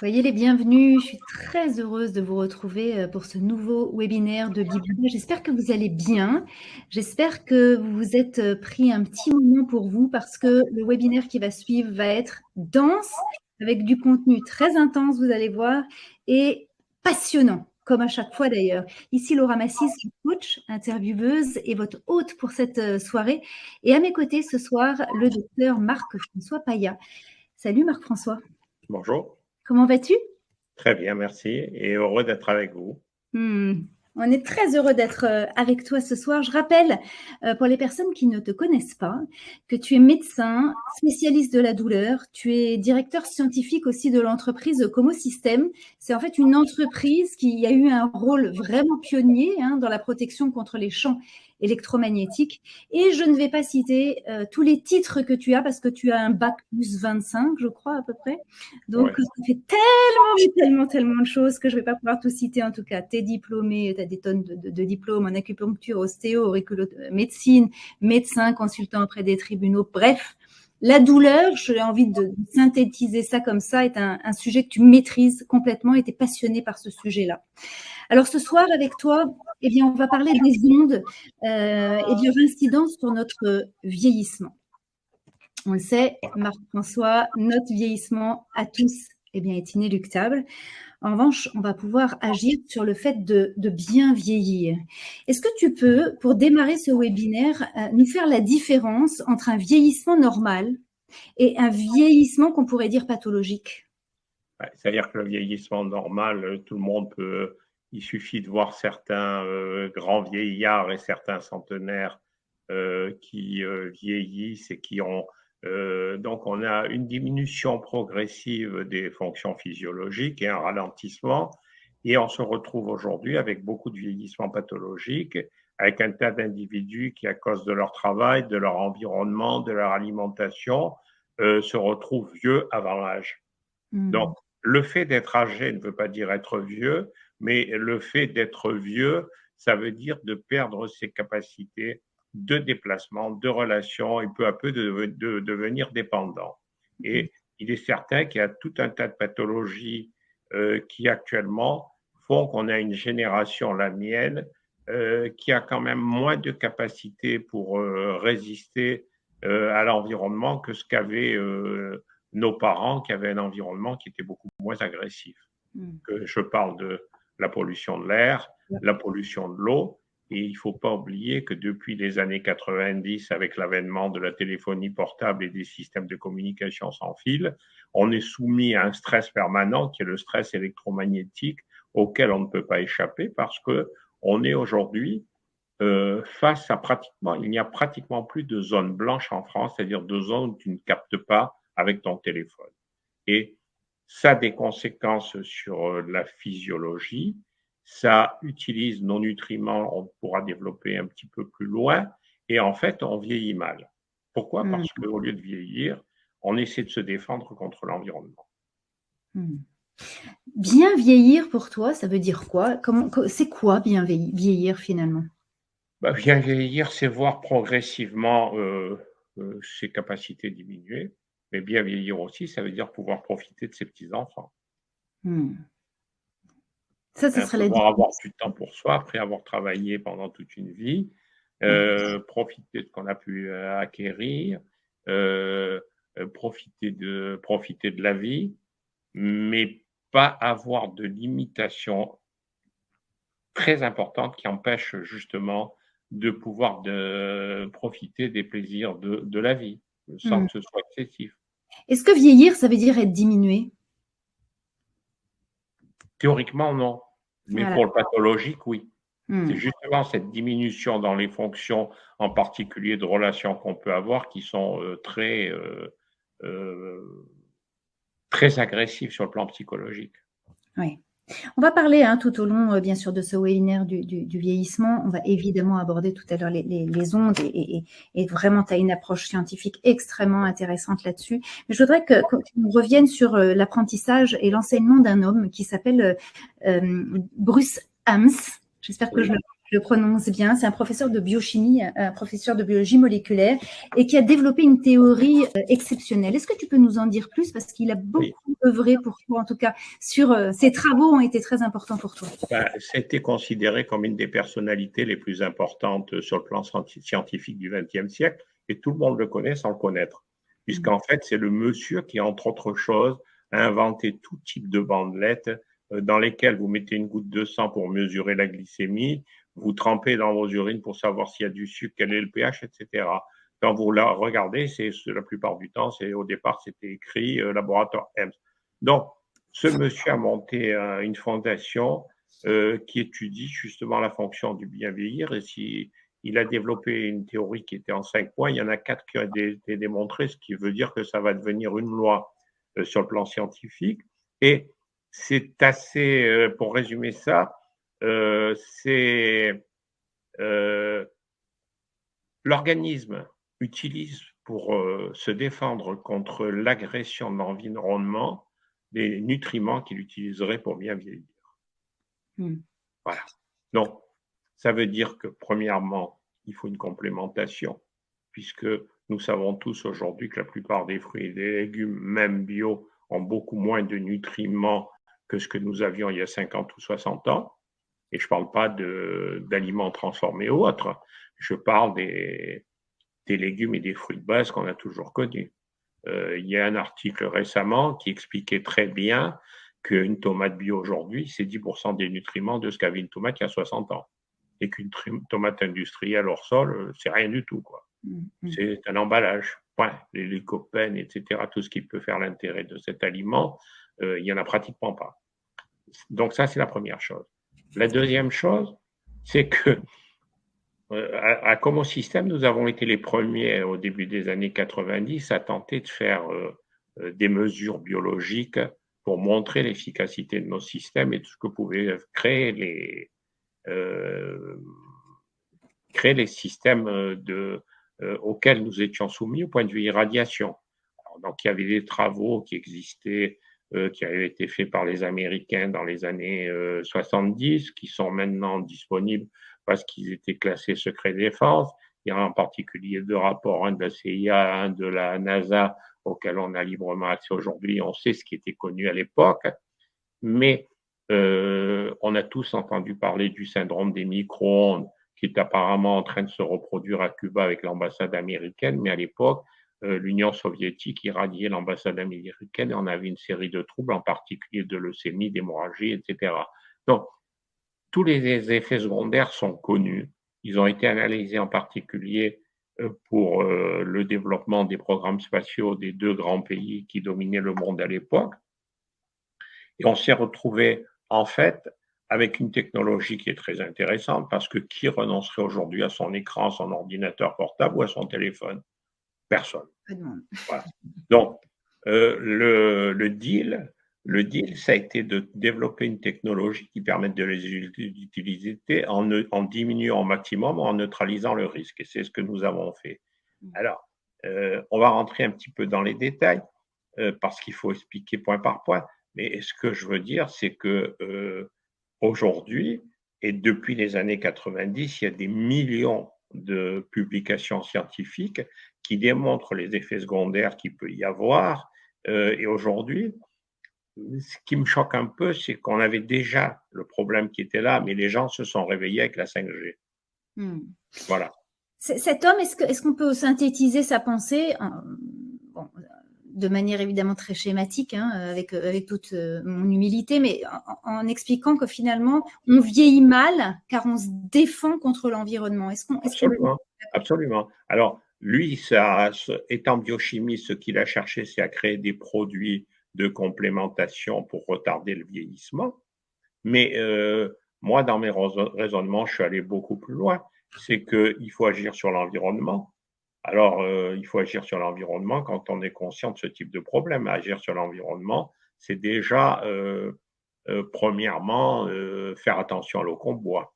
Soyez les bienvenus. Je suis très heureuse de vous retrouver pour ce nouveau webinaire de Bibliba. J'espère que vous allez bien. J'espère que vous vous êtes pris un petit moment pour vous parce que le webinaire qui va suivre va être dense, avec du contenu très intense, vous allez voir, et passionnant, comme à chaque fois d'ailleurs. Ici, Laura Massis, coach, intervieweuse et votre hôte pour cette soirée. Et à mes côtés ce soir, le docteur Marc-François Paya. Salut Marc-François. Bonjour. Comment vas-tu? Très bien, merci et heureux d'être avec vous. On est très heureux d'être avec toi ce soir. Je rappelle, pour les personnes qui ne te connaissent pas, que tu es médecin, spécialiste de la douleur. Tu es directeur scientifique aussi de l'entreprise Como System. C'est en fait une entreprise qui a eu un rôle vraiment pionnier dans la protection contre les champs électromagnétiques. Et je ne vais pas citer tous les titres que tu as parce que tu as un bac plus 25, je crois, à peu près. Donc, Ouais. ça fait tellement de choses que je ne vais pas pouvoir tout citer. En tout cas, tu es diplômé, tu as des tonnes de diplômes en acupuncture, ostéo, médecine, médecin, consultant auprès des tribunaux. Bref, la douleur, j'ai envie de synthétiser ça comme ça, est un sujet que tu maîtrises complètement et tu es passionné par ce sujet-là. Alors, ce soir, avec toi, eh bien, on va parler des ondes et de leur incidence sur notre vieillissement. On le sait, Marc-François, notre vieillissement à tous est inéluctable. En revanche, on va pouvoir agir sur le fait de bien vieillir. Est-ce que tu peux, pour démarrer ce webinaire, nous faire la différence entre un vieillissement normal et un vieillissement qu'on pourrait dire pathologique? C'est-à-dire que le vieillissement normal, tout le monde peut. Il suffit de voir certains grands vieillards et certains centenaires qui vieillissent et qui ont. Donc, on a une diminution progressive des fonctions physiologiques et un ralentissement. Et on se retrouve aujourd'hui avec beaucoup de vieillissement pathologique, avec un tas d'individus qui, à cause de leur travail, de leur environnement, de leur alimentation, se retrouvent vieux avant l'âge. Donc, le fait d'être âgé ne veut pas dire être vieux, mais le fait d'être vieux, ça veut dire de perdre ses capacités de déplacement, de relation et peu à peu de devenir dépendant. Et il est certain qu'il y a tout un tas de pathologies qui actuellement font qu'on a une génération, la mienne, qui a quand même moins de capacité pour résister à l'environnement que ce qu'avaient nos parents qui avaient un environnement qui était beaucoup moins agressif. Je parle de la pollution de l'air, la pollution de l'eau, et il ne faut pas oublier que depuis les années 90, avec l'avènement de la téléphonie portable et des systèmes de communication sans fil, on est soumis à un stress permanent qui est le stress électromagnétique auquel on ne peut pas échapper parce qu'on est aujourd'hui face à il n'y a pratiquement plus de zones blanches en France, c'est-à-dire de zones où tu ne captes pas avec ton téléphone. Et ça a des conséquences sur la physiologie, ça utilise nos nutriments, on pourra développer un petit peu plus loin, et en fait, on vieillit mal. Pourquoi ? Parce qu'au lieu de vieillir, on essaie de se défendre contre l'environnement. Bien vieillir pour toi, ça veut dire quoi ? C'est quoi bien vieillir finalement ? Bien vieillir, c'est voir progressivement ses capacités diminuer. Mais bien vieillir aussi, ça veut dire pouvoir profiter de ses petits-enfants. Ça, ce serait la pouvoir avoir du temps pour soi, après avoir travaillé pendant toute une vie, profiter de ce qu'on a pu acquérir, profiter de la vie, mais pas avoir de limitations très importantes qui empêchent justement de pouvoir profiter des plaisirs de la vie, sans que ce soit excessif. Est-ce que vieillir, ça veut dire être diminué ? Théoriquement, non. Mais Voilà. pour le pathologique, oui. C'est justement cette diminution dans les fonctions, en particulier de relations qu'on peut avoir, qui sont très agressives sur le plan psychologique. Oui. On va parler tout au long, bien sûr, de ce webinaire du vieillissement. On va évidemment aborder tout à l'heure les ondes et vraiment, tu as une approche scientifique extrêmement intéressante là-dessus. Mais je voudrais qu'on revienne sur l'apprentissage et l'enseignement d'un homme qui s'appelle Bruce Hams. J'espère que je le je le prononce bien. C'est un professeur de biochimie, un professeur de biologie moléculaire, et qui a développé une théorie exceptionnelle. Est-ce que tu peux nous en dire plus? Parce qu'il a beaucoup œuvré pour toi, en tout cas, ses travaux ont été très importants pour toi. C'était considéré comme une des personnalités les plus importantes sur le plan scientifique du XXe siècle, et tout le monde le connaît sans le connaître, puisqu'en fait, c'est le monsieur qui, entre autres choses, a inventé tout type de bandelettes dans lesquelles vous mettez une goutte de sang pour mesurer la glycémie, vous trempez dans vos urines pour savoir s'il y a du sucre, quel est le pH, etc. Quand vous la regardez, c'est la plupart du temps, au départ, c'était écrit laboratoire EMS. Donc, ce monsieur a monté une fondation qui étudie justement la fonction du bien vieillir. Et si il a développé une théorie qui était en 5 points, il y en a 4 qui ont été démontrés, ce qui veut dire que ça va devenir une loi sur le plan scientifique. Et c'est assez, pour résumer ça, l'organisme utilise pour se défendre contre l'agression de l'environnement des nutriments qu'il utiliserait pour bien vieillir. Voilà. Donc, ça veut dire que, premièrement, il faut une complémentation, puisque nous savons tous aujourd'hui que la plupart des fruits et des légumes, même bio, ont beaucoup moins de nutriments que ce que nous avions il y a 50 ou 60 ans. Et je ne parle pas d'aliments transformés ou autres. Je parle des légumes et des fruits de base qu'on a toujours connus. Il y a un article récemment qui expliquait très bien qu'une tomate bio aujourd'hui, c'est 10% des nutriments de ce qu'avait une tomate il y a 60 ans. Et qu'une tomate industrielle hors sol, c'est rien du tout, quoi. C'est un emballage. Point. Les lycopènes, etc., tout ce qui peut faire l'intérêt de cet aliment, il n'y en a pratiquement pas. Donc ça, c'est la première chose. La deuxième chose, c'est que à Como System, nous avons été les premiers au début des années 90 à tenter de faire des mesures biologiques pour montrer l'efficacité de nos systèmes et tout ce que pouvaient créer les systèmes auxquels nous étions soumis au point de vue irradiation. Alors, donc, il y avait des travaux qui existaient, qui avaient été faits par les Américains dans les années 70, qui sont maintenant disponibles parce qu'ils étaient classés secret défense. Il y a en particulier 2 rapports, un de la CIA, un de la NASA, auxquels on a librement accès aujourd'hui. On sait ce qui était connu à l'époque, mais on a tous entendu parler du syndrome des micro-ondes, qui est apparemment en train de se reproduire à Cuba avec l'ambassade américaine, mais à l'époque, l'Union soviétique irradiait l'ambassade américaine et on avait une série de troubles, en particulier de leucémie, d'hémorragie, etc. Donc, tous les effets secondaires sont connus. Ils ont été analysés en particulier pour le développement des programmes spatiaux des 2 grands pays qui dominaient le monde à l'époque. Et on s'est retrouvé, en fait, avec une technologie qui est très intéressante, parce que qui renoncerait aujourd'hui à son écran, à son ordinateur portable ou à son téléphone? Personne. Voilà. Donc, le deal, ça a été de développer une technologie qui permette de les utiliser en diminuant au maximum, en neutralisant le risque. Et c'est ce que nous avons fait. Alors, on va rentrer un petit peu dans les détails, parce qu'il faut expliquer point par point. Mais ce que je veux dire, c'est que aujourd'hui, et depuis les années 90, il y a des millions de publications scientifiques qui démontrent les effets secondaires qu'il peut y avoir. Et aujourd'hui, ce qui me choque un peu, c'est qu'on avait déjà le problème qui était là, mais les gens se sont réveillés avec la 5G. Voilà. Cet homme, est-ce qu'on peut synthétiser sa pensée de manière évidemment très schématique, avec toute mon humilité, mais en expliquant que finalement, on vieillit mal car on se défend contre l'environnement. Absolument. Alors, lui, étant biochimiste, ce qu'il a cherché, c'est à créer des produits de complémentation pour retarder le vieillissement. Mais moi, dans mes raisonnements, je suis allé beaucoup plus loin. C'est qu'il faut agir sur l'environnement. Alors, il faut agir sur l'environnement quand on est conscient de ce type de problème. Agir sur l'environnement, c'est déjà, premièrement, faire attention à l'eau qu'on boit.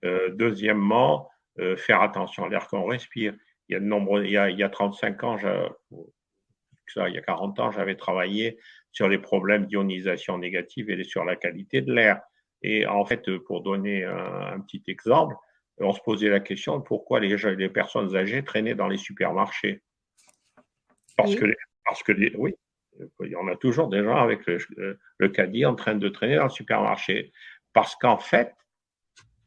Deuxièmement, faire attention à l'air qu'on respire. Il y a 35 ans, il y a 40 ans, j'avais travaillé sur les problèmes d'ionisation négative et sur la qualité de l'air. Et en fait, pour donner un petit exemple, on se posait la question de pourquoi les personnes âgées traînaient dans les supermarchés. Parce que, oui, il y en a toujours des gens avec le caddie en train de traîner dans le supermarché. Parce qu'en fait,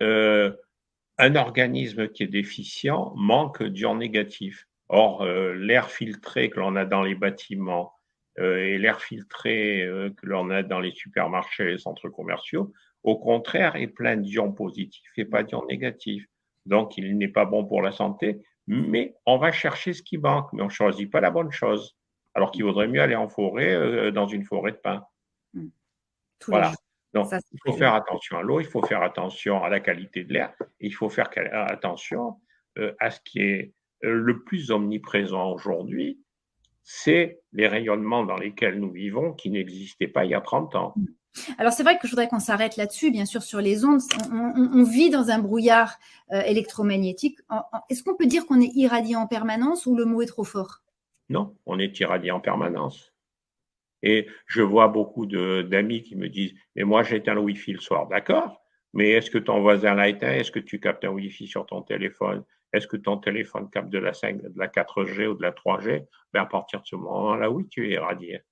un organisme qui est déficient manque d'ions négatifs. Or, l'air filtré que l'on a dans les bâtiments et l'air filtré que l'on a dans les supermarchés et les centres commerciaux, au contraire, est plein d'ions positifs et pas d'ions négatifs. Donc, il n'est pas bon pour la santé, mais on va chercher ce qui manque, mais on ne choisit pas la bonne chose. Alors qu'il vaudrait mieux aller en forêt, dans une forêt de pins. Tous les Voilà. jours. Donc, Ça, il faut faire attention à l'eau, il faut faire attention à la qualité de l'air, et il faut faire attention à ce qui est le plus omniprésent aujourd'hui, c'est les rayonnements dans lesquels nous vivons qui n'existaient pas il y a 30 ans. Alors, c'est vrai que je voudrais qu'on s'arrête là-dessus, bien sûr, sur les ondes. On vit dans un brouillard électromagnétique. Est-ce qu'on peut dire qu'on est irradié en permanence ou le mot est trop fort? Non, on est irradié en permanence. Et je vois beaucoup d'amis qui me disent « mais moi j'éteins le Wi-Fi le soir ». D'accord, mais est-ce que ton voisin l'a éteint? Est-ce que tu captes un Wi-Fi sur ton téléphone? Est-ce que ton téléphone capte de la 4G ou de la 3G? Ben à partir de ce moment-là, oui, tu es irradié.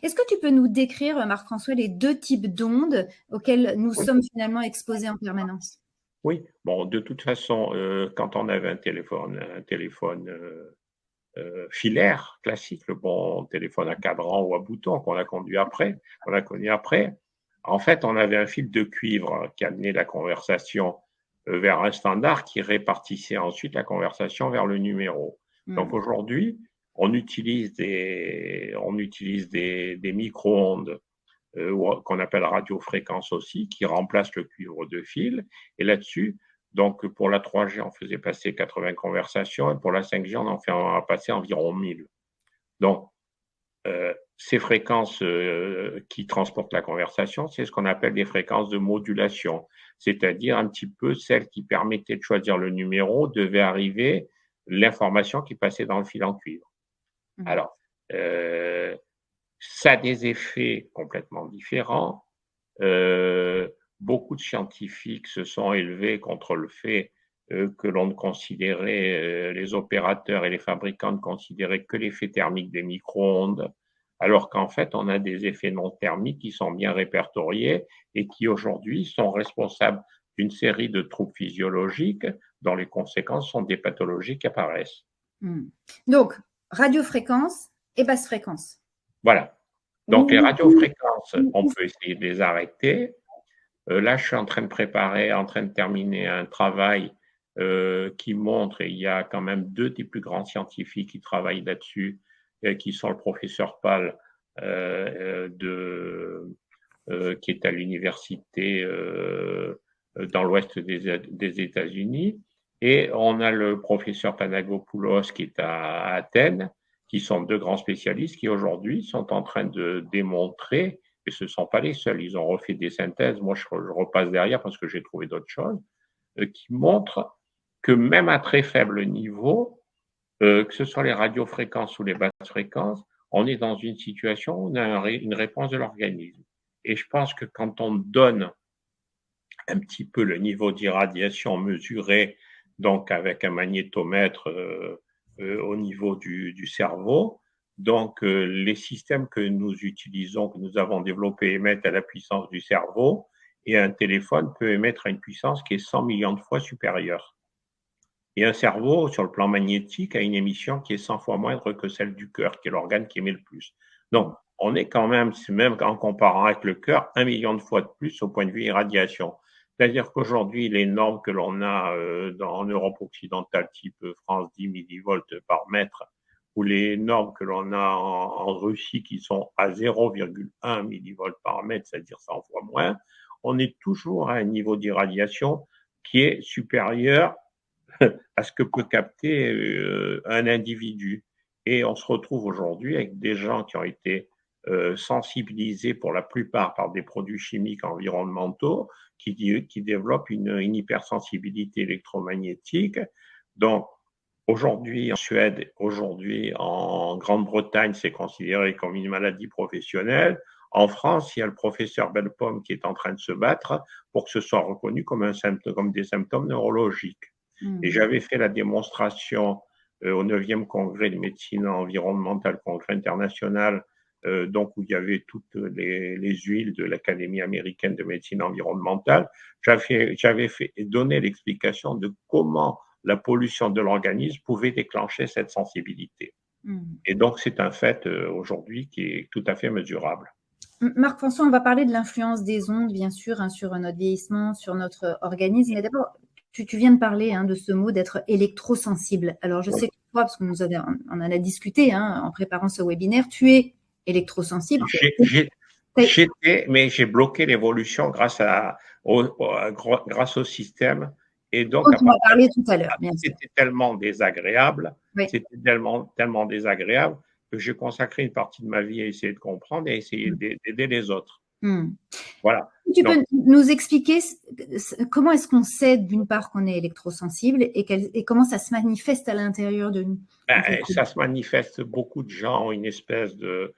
Est-ce que tu peux nous décrire, Marc-François, les deux types d'ondes auxquelles nous sommes finalement exposés en permanence? Oui, bon, de toute façon, quand on avait un téléphone filaire classique, le bon téléphone à cadran ou à bouton qu'on a connu après, en fait, on avait un fil de cuivre qui amenait la conversation vers un standard qui répartissait ensuite la conversation vers le numéro. Donc aujourd'hui, on utilise des micro-ondes qu'on appelle radiofréquences aussi, qui remplacent le cuivre de fil. Et là-dessus, donc pour la 3G, on faisait passer 80 conversations, et pour la 5G, on en fait passer environ 1000. Donc, ces fréquences qui transportent la conversation, c'est ce qu'on appelle des fréquences de modulation, c'est-à-dire un petit peu celles qui permettaient de choisir le numéro, devait arriver l'information qui passait dans le fil en cuivre. Alors, ça a des effets complètement différents. Beaucoup de scientifiques se sont élevés contre le fait que l'on considérait, les opérateurs et les fabricants ne considéraient que l'effet thermique des micro-ondes, alors qu'en fait, on a des effets non thermiques qui sont bien répertoriés et qui aujourd'hui sont responsables d'une série de troubles physiologiques dont les conséquences sont des pathologies qui apparaissent. Donc, radiofréquence et basse fréquence. Voilà. Donc, les radiofréquences, on peut essayer de les arrêter. Là, je suis en train de terminer un travail qui montre, et il y a quand même deux des plus grands scientifiques qui travaillent là-dessus, qui sont le professeur Pal, qui est à l'université dans l'ouest des États-Unis, et on a le professeur Panagopoulos qui est à Athènes, qui sont deux grands spécialistes qui aujourd'hui sont en train de démontrer, et ce ne sont pas les seuls, ils ont refait des synthèses, moi je repasse derrière parce que j'ai trouvé d'autres choses, qui montrent que même à très faible niveau, que ce soit les radiofréquences ou les basses fréquences, on est dans une situation où on a une réponse de l'organisme. Et je pense que quand on donne un petit peu le niveau d'irradiation mesuré, donc avec un magnétomètre au niveau du cerveau, donc les systèmes que nous utilisons, que nous avons développés, émettent à la puissance du cerveau, et un téléphone peut émettre à une puissance qui est 100 millions de fois supérieure. Et un cerveau, sur le plan magnétique, a une émission qui est 100 fois moindre que celle du cœur, qui est l'organe qui émet le plus. Donc, on est quand même en comparant avec le cœur, 1 million de fois de plus au point de vue irradiation. C'est-à-dire qu'aujourd'hui, les normes que l'on a en Europe occidentale, type France 10 millivolts par mètre, ou les normes que l'on a en Russie qui sont à 0,1 millivolts par mètre, c'est-à-dire 100 fois moins, on est toujours à un niveau d'irradiation qui est supérieur à ce que peut capter un individu. Et on se retrouve aujourd'hui avec des gens qui ont été sensibilisés pour la plupart par des produits chimiques environnementaux qui développent une hypersensibilité électromagnétique. Donc, aujourd'hui en Suède, aujourd'hui en Grande-Bretagne, c'est considéré comme une maladie professionnelle. En France, il y a le professeur Bellepomme qui est en train de se battre pour que ce soit reconnu comme des symptômes neurologiques. Et j'avais fait la démonstration au 9e congrès de médecine environnementale, congrès international, donc où il y avait toutes les huiles de l'Académie américaine de médecine environnementale. J'avais donné l'explication de comment la pollution de l'organisme pouvait déclencher cette sensibilité. Et donc, c'est un fait aujourd'hui qui est tout à fait mesurable. Marc-François, on va parler de l'influence des ondes, bien sûr, hein, sur notre vieillissement, sur notre organisme. Mais d'abord, tu viens de parler de ce mot d'être électrosensible. Alors, je sais que toi, parce qu'on on en a discuté en préparant ce webinaire, tu es électrosensible. J'étais, mais j'ai bloqué l'évolution grâce au système. Et donc, on va parler tout à l'heure. C'était tellement désagréable, c'était tellement désagréable que j'ai consacré une partie de ma vie à essayer de comprendre et à essayer d'aider les autres. Voilà. Tu peux nous expliquer comment est-ce qu'on sait d'une part qu'on est électrosensible et comment ça se manifeste à l'intérieur de nous? Ça se manifeste, beaucoup de gens ont une espèce de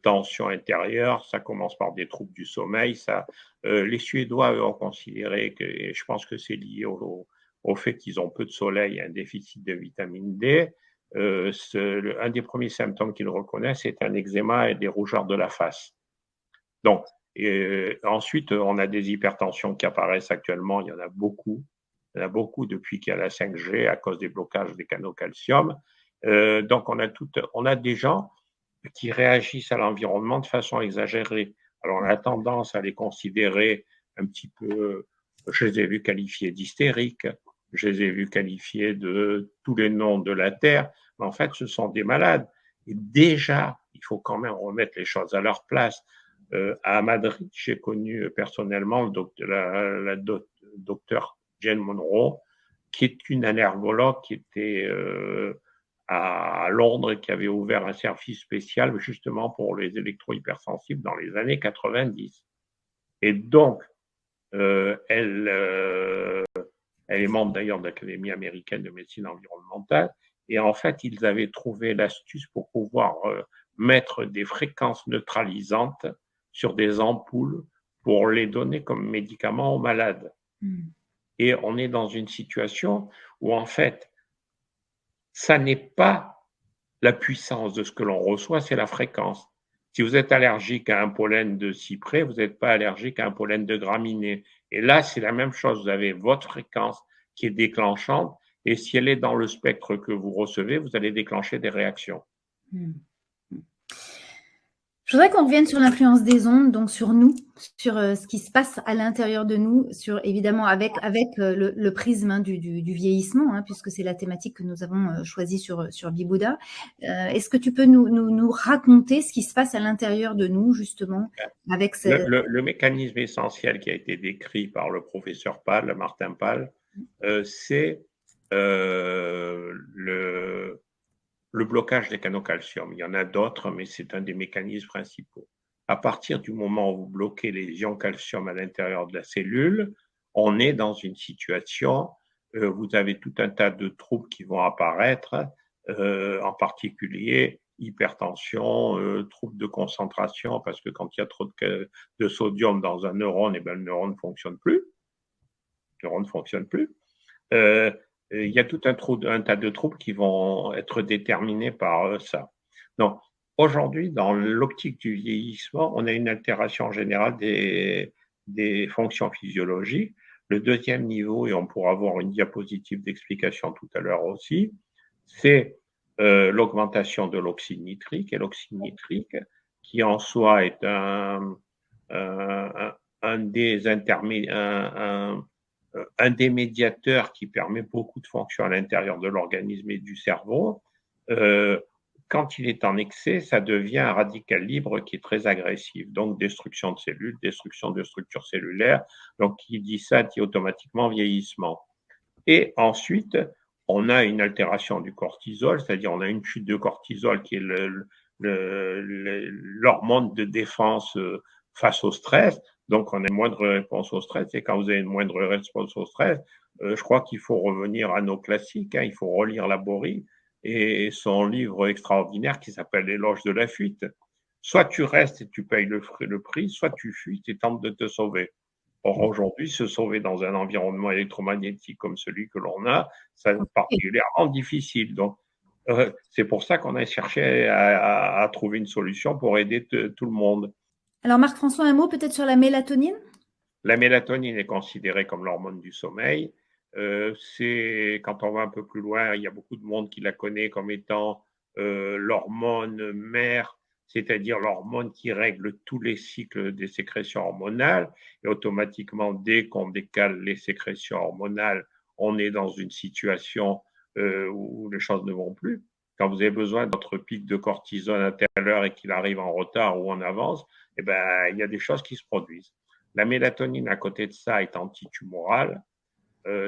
tension intérieure, ça commence par des troubles du sommeil. Les Suédois, eux, ont considéré que, et je pense que c'est lié au fait qu'ils ont peu de soleil, un déficit de vitamine D. Un des premiers symptômes qu'ils reconnaissent, c'est un eczéma et des rougeurs de la face. Donc, ensuite, on a des hypertensions qui apparaissent actuellement, il y en a beaucoup. Il y en a beaucoup depuis qu'il y a la 5G à cause des blocages des canaux calcium. Donc, on a des gens qui réagissent à l'environnement de façon exagérée. Alors, on a tendance à les considérer un petit peu, je les ai vus qualifiés d'hystériques, je les ai vus qualifiés de tous les noms de la Terre, mais en fait, ce sont des malades. Et déjà, il faut quand même remettre les choses à leur place. À Madrid, j'ai connu personnellement la docteure Jane Monroe, qui est une allergologue qui était à Londres et qui avait ouvert un service spécial justement pour les électro-hypersensibles dans les années 90. Et donc, elle est membre d'ailleurs de l'Académie américaine de médecine environnementale. Et en fait, ils avaient trouvé l'astuce pour pouvoir mettre des fréquences neutralisantes sur des ampoules pour les donner comme médicaments aux malades. Et on est dans une situation où en fait, ça n'est pas la puissance de ce que l'on reçoit, c'est la fréquence. Si vous êtes allergique à un pollen de cyprès, vous n'êtes pas allergique à un pollen de graminée. Et là, c'est la même chose. Vous avez votre fréquence qui est déclenchante. Et si elle est dans le spectre que vous recevez, vous allez déclencher des réactions. Je voudrais qu'on revienne sur l'influence des ondes, donc sur nous, sur ce qui se passe à l'intérieur de nous, évidemment avec le prisme du vieillissement, puisque c'est la thématique que nous avons choisie sur Bibouda. Est-ce que tu peux nous raconter ce qui se passe à l'intérieur de nous, justement, avec le mécanisme essentiel qui a été décrit par le professeur Pal, Martin Pal, c'est le blocage des canaux calcium. Il y en a d'autres, mais c'est un des mécanismes principaux. À partir du moment où vous bloquez les ions calcium à l'intérieur de la cellule, on est dans une situation, vous avez tout un tas de troubles qui vont apparaître, en particulier hypertension, troubles de concentration, parce que quand il y a trop de sodium dans un neurone, le neurone ne fonctionne plus. Le neurone ne fonctionne plus. Il y a tout un tas de troubles qui vont être déterminés par ça. Donc, aujourd'hui, dans l'optique du vieillissement, on a une altération générale des fonctions physiologiques. Le deuxième niveau, et on pourra avoir une diapositive d'explication tout à l'heure aussi, c'est l'augmentation de l'oxyde nitrique. Et l'oxyde nitrique, qui en soi est un des médiateurs qui permet beaucoup de fonctions à l'intérieur de l'organisme et du cerveau, quand il est en excès, ça devient un radical libre qui est très agressif. Donc, destruction de cellules, destruction de structures cellulaires. Donc, qui dit ça dit automatiquement vieillissement. Et ensuite, on a une altération du cortisol, c'est-à-dire on a une chute de cortisol qui est l'hormone de défense face au stress. Donc, on a une moindre réponse au stress. Et quand vous avez une moindre réponse au stress, je crois qu'il faut revenir à nos classiques. Il faut relire Laborie et son livre extraordinaire qui s'appelle L'éloge de la fuite. Soit tu restes et tu payes le prix, soit tu fuis et tentes de te sauver. Or, aujourd'hui, se sauver dans un environnement électromagnétique comme celui que l'on a, c'est particulièrement difficile. Donc, c'est pour ça qu'on a cherché à trouver une solution pour aider tout le monde. Alors, Marc-François, un mot peut-être sur la mélatonine? La mélatonine est considérée comme l'hormone du sommeil. Quand on va un peu plus loin, il y a beaucoup de monde qui la connaît comme étant l'hormone mère, c'est-à-dire l'hormone qui règle tous les cycles des sécrétions hormonales. Et automatiquement, dès qu'on décale les sécrétions hormonales, on est dans une situation où les choses ne vont plus. Quand vous avez besoin de votre pic de cortisone à telle heure et qu'il arrive en retard ou en avance, eh ben, il y a des choses qui se produisent. La mélatonine, à côté de ça, est antitumorale.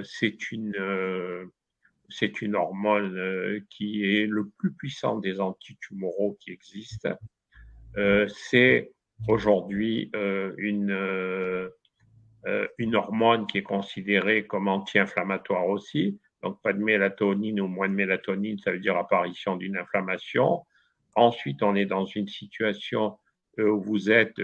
C'est une hormone qui est le plus puissant des antitumoraux qui existent. C'est aujourd'hui une hormone qui est considérée comme anti-inflammatoire aussi. Donc, pas de mélatonine ou moins de mélatonine, ça veut dire apparition d'une inflammation. Ensuite, on est dans une situation où vous êtes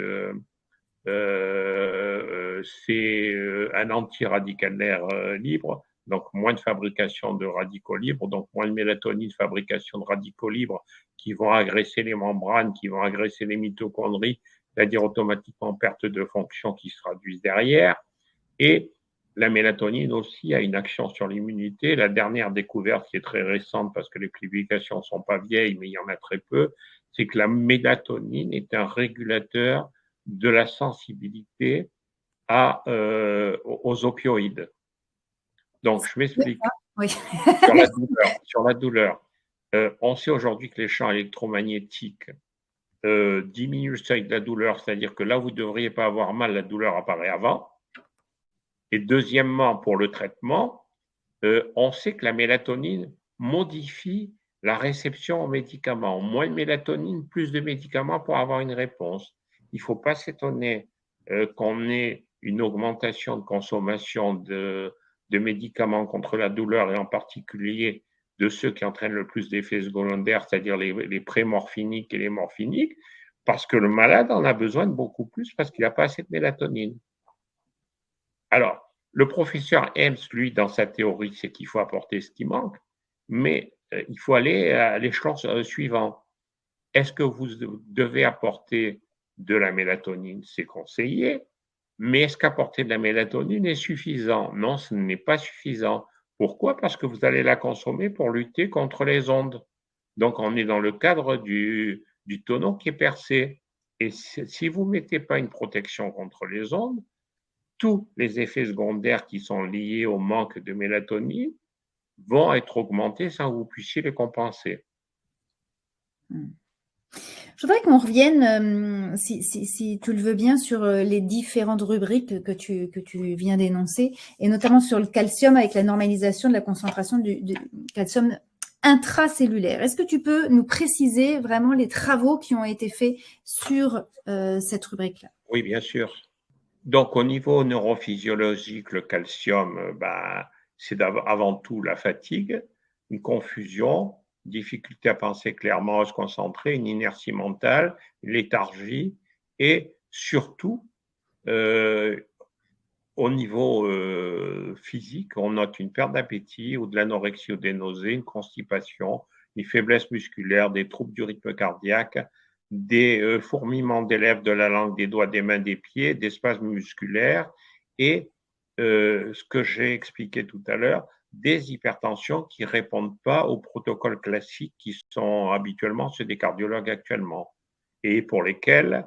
c'est un antiradicalaire libre, donc moins de fabrication de radicaux libres, donc moins de mélatonine, fabrication de radicaux libres qui vont agresser les membranes, qui vont agresser les mitochondries, c'est-à-dire automatiquement perte de fonction qui se traduisent derrière. Et la mélatonine aussi a une action sur l'immunité. La dernière découverte qui est très récente, parce que les publications ne sont pas vieilles, mais il y en a très peu, c'est que la mélatonine est un régulateur de la sensibilité aux opioïdes. Donc, je m'explique. Oui. Sur la douleur. On sait aujourd'hui que les champs électromagnétiques diminuent le seuil de la douleur, c'est-à-dire que là où vous ne devriez pas avoir mal, la douleur apparaît avant. Et deuxièmement, pour le traitement, on sait que la mélatonine modifie la réception aux médicaments. Moins de mélatonine, plus de médicaments pour avoir une réponse. Il ne faut pas s'étonner qu'on ait une augmentation de consommation de médicaments contre la douleur et en particulier de ceux qui entraînent le plus d'effets secondaires, c'est-à-dire les prémorphiniques et les morphiniques, parce que le malade en a besoin de beaucoup plus parce qu'il n'a pas assez de mélatonine. Alors, le professeur Helms, lui, dans sa théorie, c'est qu'il faut apporter ce qui manque, mais il faut aller à l'échelon suivant. Est-ce que vous devez apporter de la mélatonine? C'est conseillé, mais est-ce qu'apporter de la mélatonine est suffisant? Non, ce n'est pas suffisant. Pourquoi? Parce que vous allez la consommer pour lutter contre les ondes. Donc, on est dans le cadre du tonneau qui est percé. Et si vous ne mettez pas une protection contre les ondes, tous les effets secondaires qui sont liés au manque de mélatonine vont être augmentés sans que vous puissiez les compenser. Je voudrais qu'on revienne, si tu le veux bien, sur les différentes rubriques que tu viens d'énoncer, et notamment sur le calcium avec la normalisation de la concentration du calcium intracellulaire. Est-ce que tu peux nous préciser vraiment les travaux qui ont été faits sur cette rubrique-là? Oui, bien sûr. Donc, au niveau neurophysiologique, le calcium, c'est avant tout la fatigue, une confusion, difficulté à penser clairement, à se concentrer, une inertie mentale, une léthargie et surtout, au niveau physique, on note une perte d'appétit ou de l'anorexie ou des nausées, une constipation, une faiblesse musculaire, des troubles du rythme cardiaque, des fourmillements des lèvres, de la langue, des doigts, des mains, des pieds, des spasmes musculaires et ce que j'ai expliqué tout à l'heure, des hypertensions qui ne répondent pas aux protocoles classiques qui sont habituellement ceux des cardiologues actuellement et pour lesquels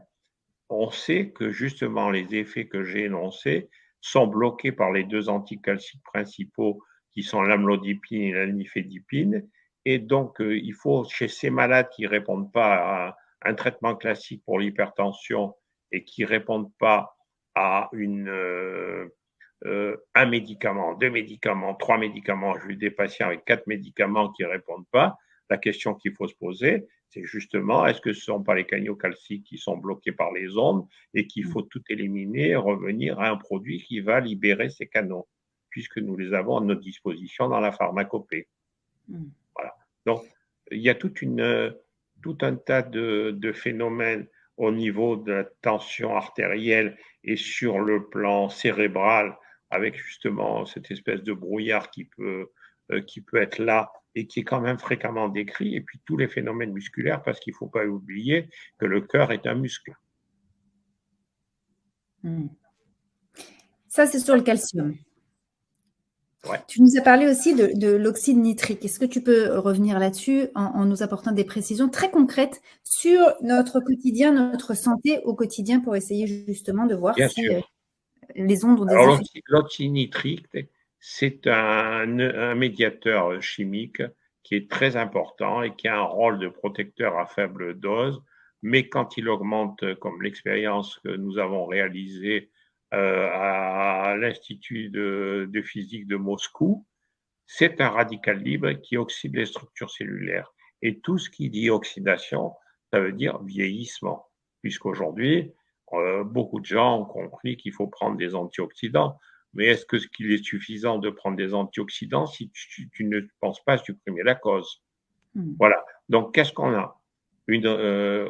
on sait que justement les effets que j'ai énoncés sont bloqués par les deux anticalciques principaux qui sont l'amlodipine et la nifedipine. Et donc, il faut, chez ces malades qui ne répondent pas à un traitement classique pour l'hypertension et qui ne répondent pas à un médicament, 2 médicaments, 3 médicaments, j'ai vu des patients avec 4 médicaments qui ne répondent pas, la question qu'il faut se poser, c'est justement, est-ce que ce ne sont pas les canaux calciques qui sont bloqués par les ondes et qu'il faut tout éliminer et revenir à un produit qui va libérer ces canaux, puisque nous les avons à notre disposition dans la pharmacopée. Voilà. Donc, il y a tout un tas de phénomènes au niveau de la tension artérielle et sur le plan cérébral, avec justement cette espèce de brouillard qui peut être là et qui est quand même fréquemment décrit, et puis tous les phénomènes musculaires, parce qu'il ne faut pas oublier que le cœur est un muscle. Ça, c'est sur le calcium. Ouais. Tu nous as parlé aussi de l'oxyde nitrique. Est-ce que tu peux revenir là-dessus en nous apportant des précisions très concrètes sur notre quotidien, notre santé au quotidien, pour essayer justement de voir Bien si sûr. les ondes ont des Alors, effets. l'oxyde nitrique, c'est un médiateur chimique qui est très important et qui a un rôle de protecteur à faible dose, mais quand il augmente, comme l'expérience que nous avons réalisée à l'Institut de physique de Moscou, c'est un radical libre qui oxyde les structures cellulaires. Et tout ce qui dit oxydation, ça veut dire vieillissement, puisqu'aujourd'hui, beaucoup de gens ont compris qu'il faut prendre des antioxydants. Mais est-ce qu'il est suffisant de prendre des antioxydants si tu ne penses pas supprimer la cause? Voilà. Donc, qu'est-ce qu'on a?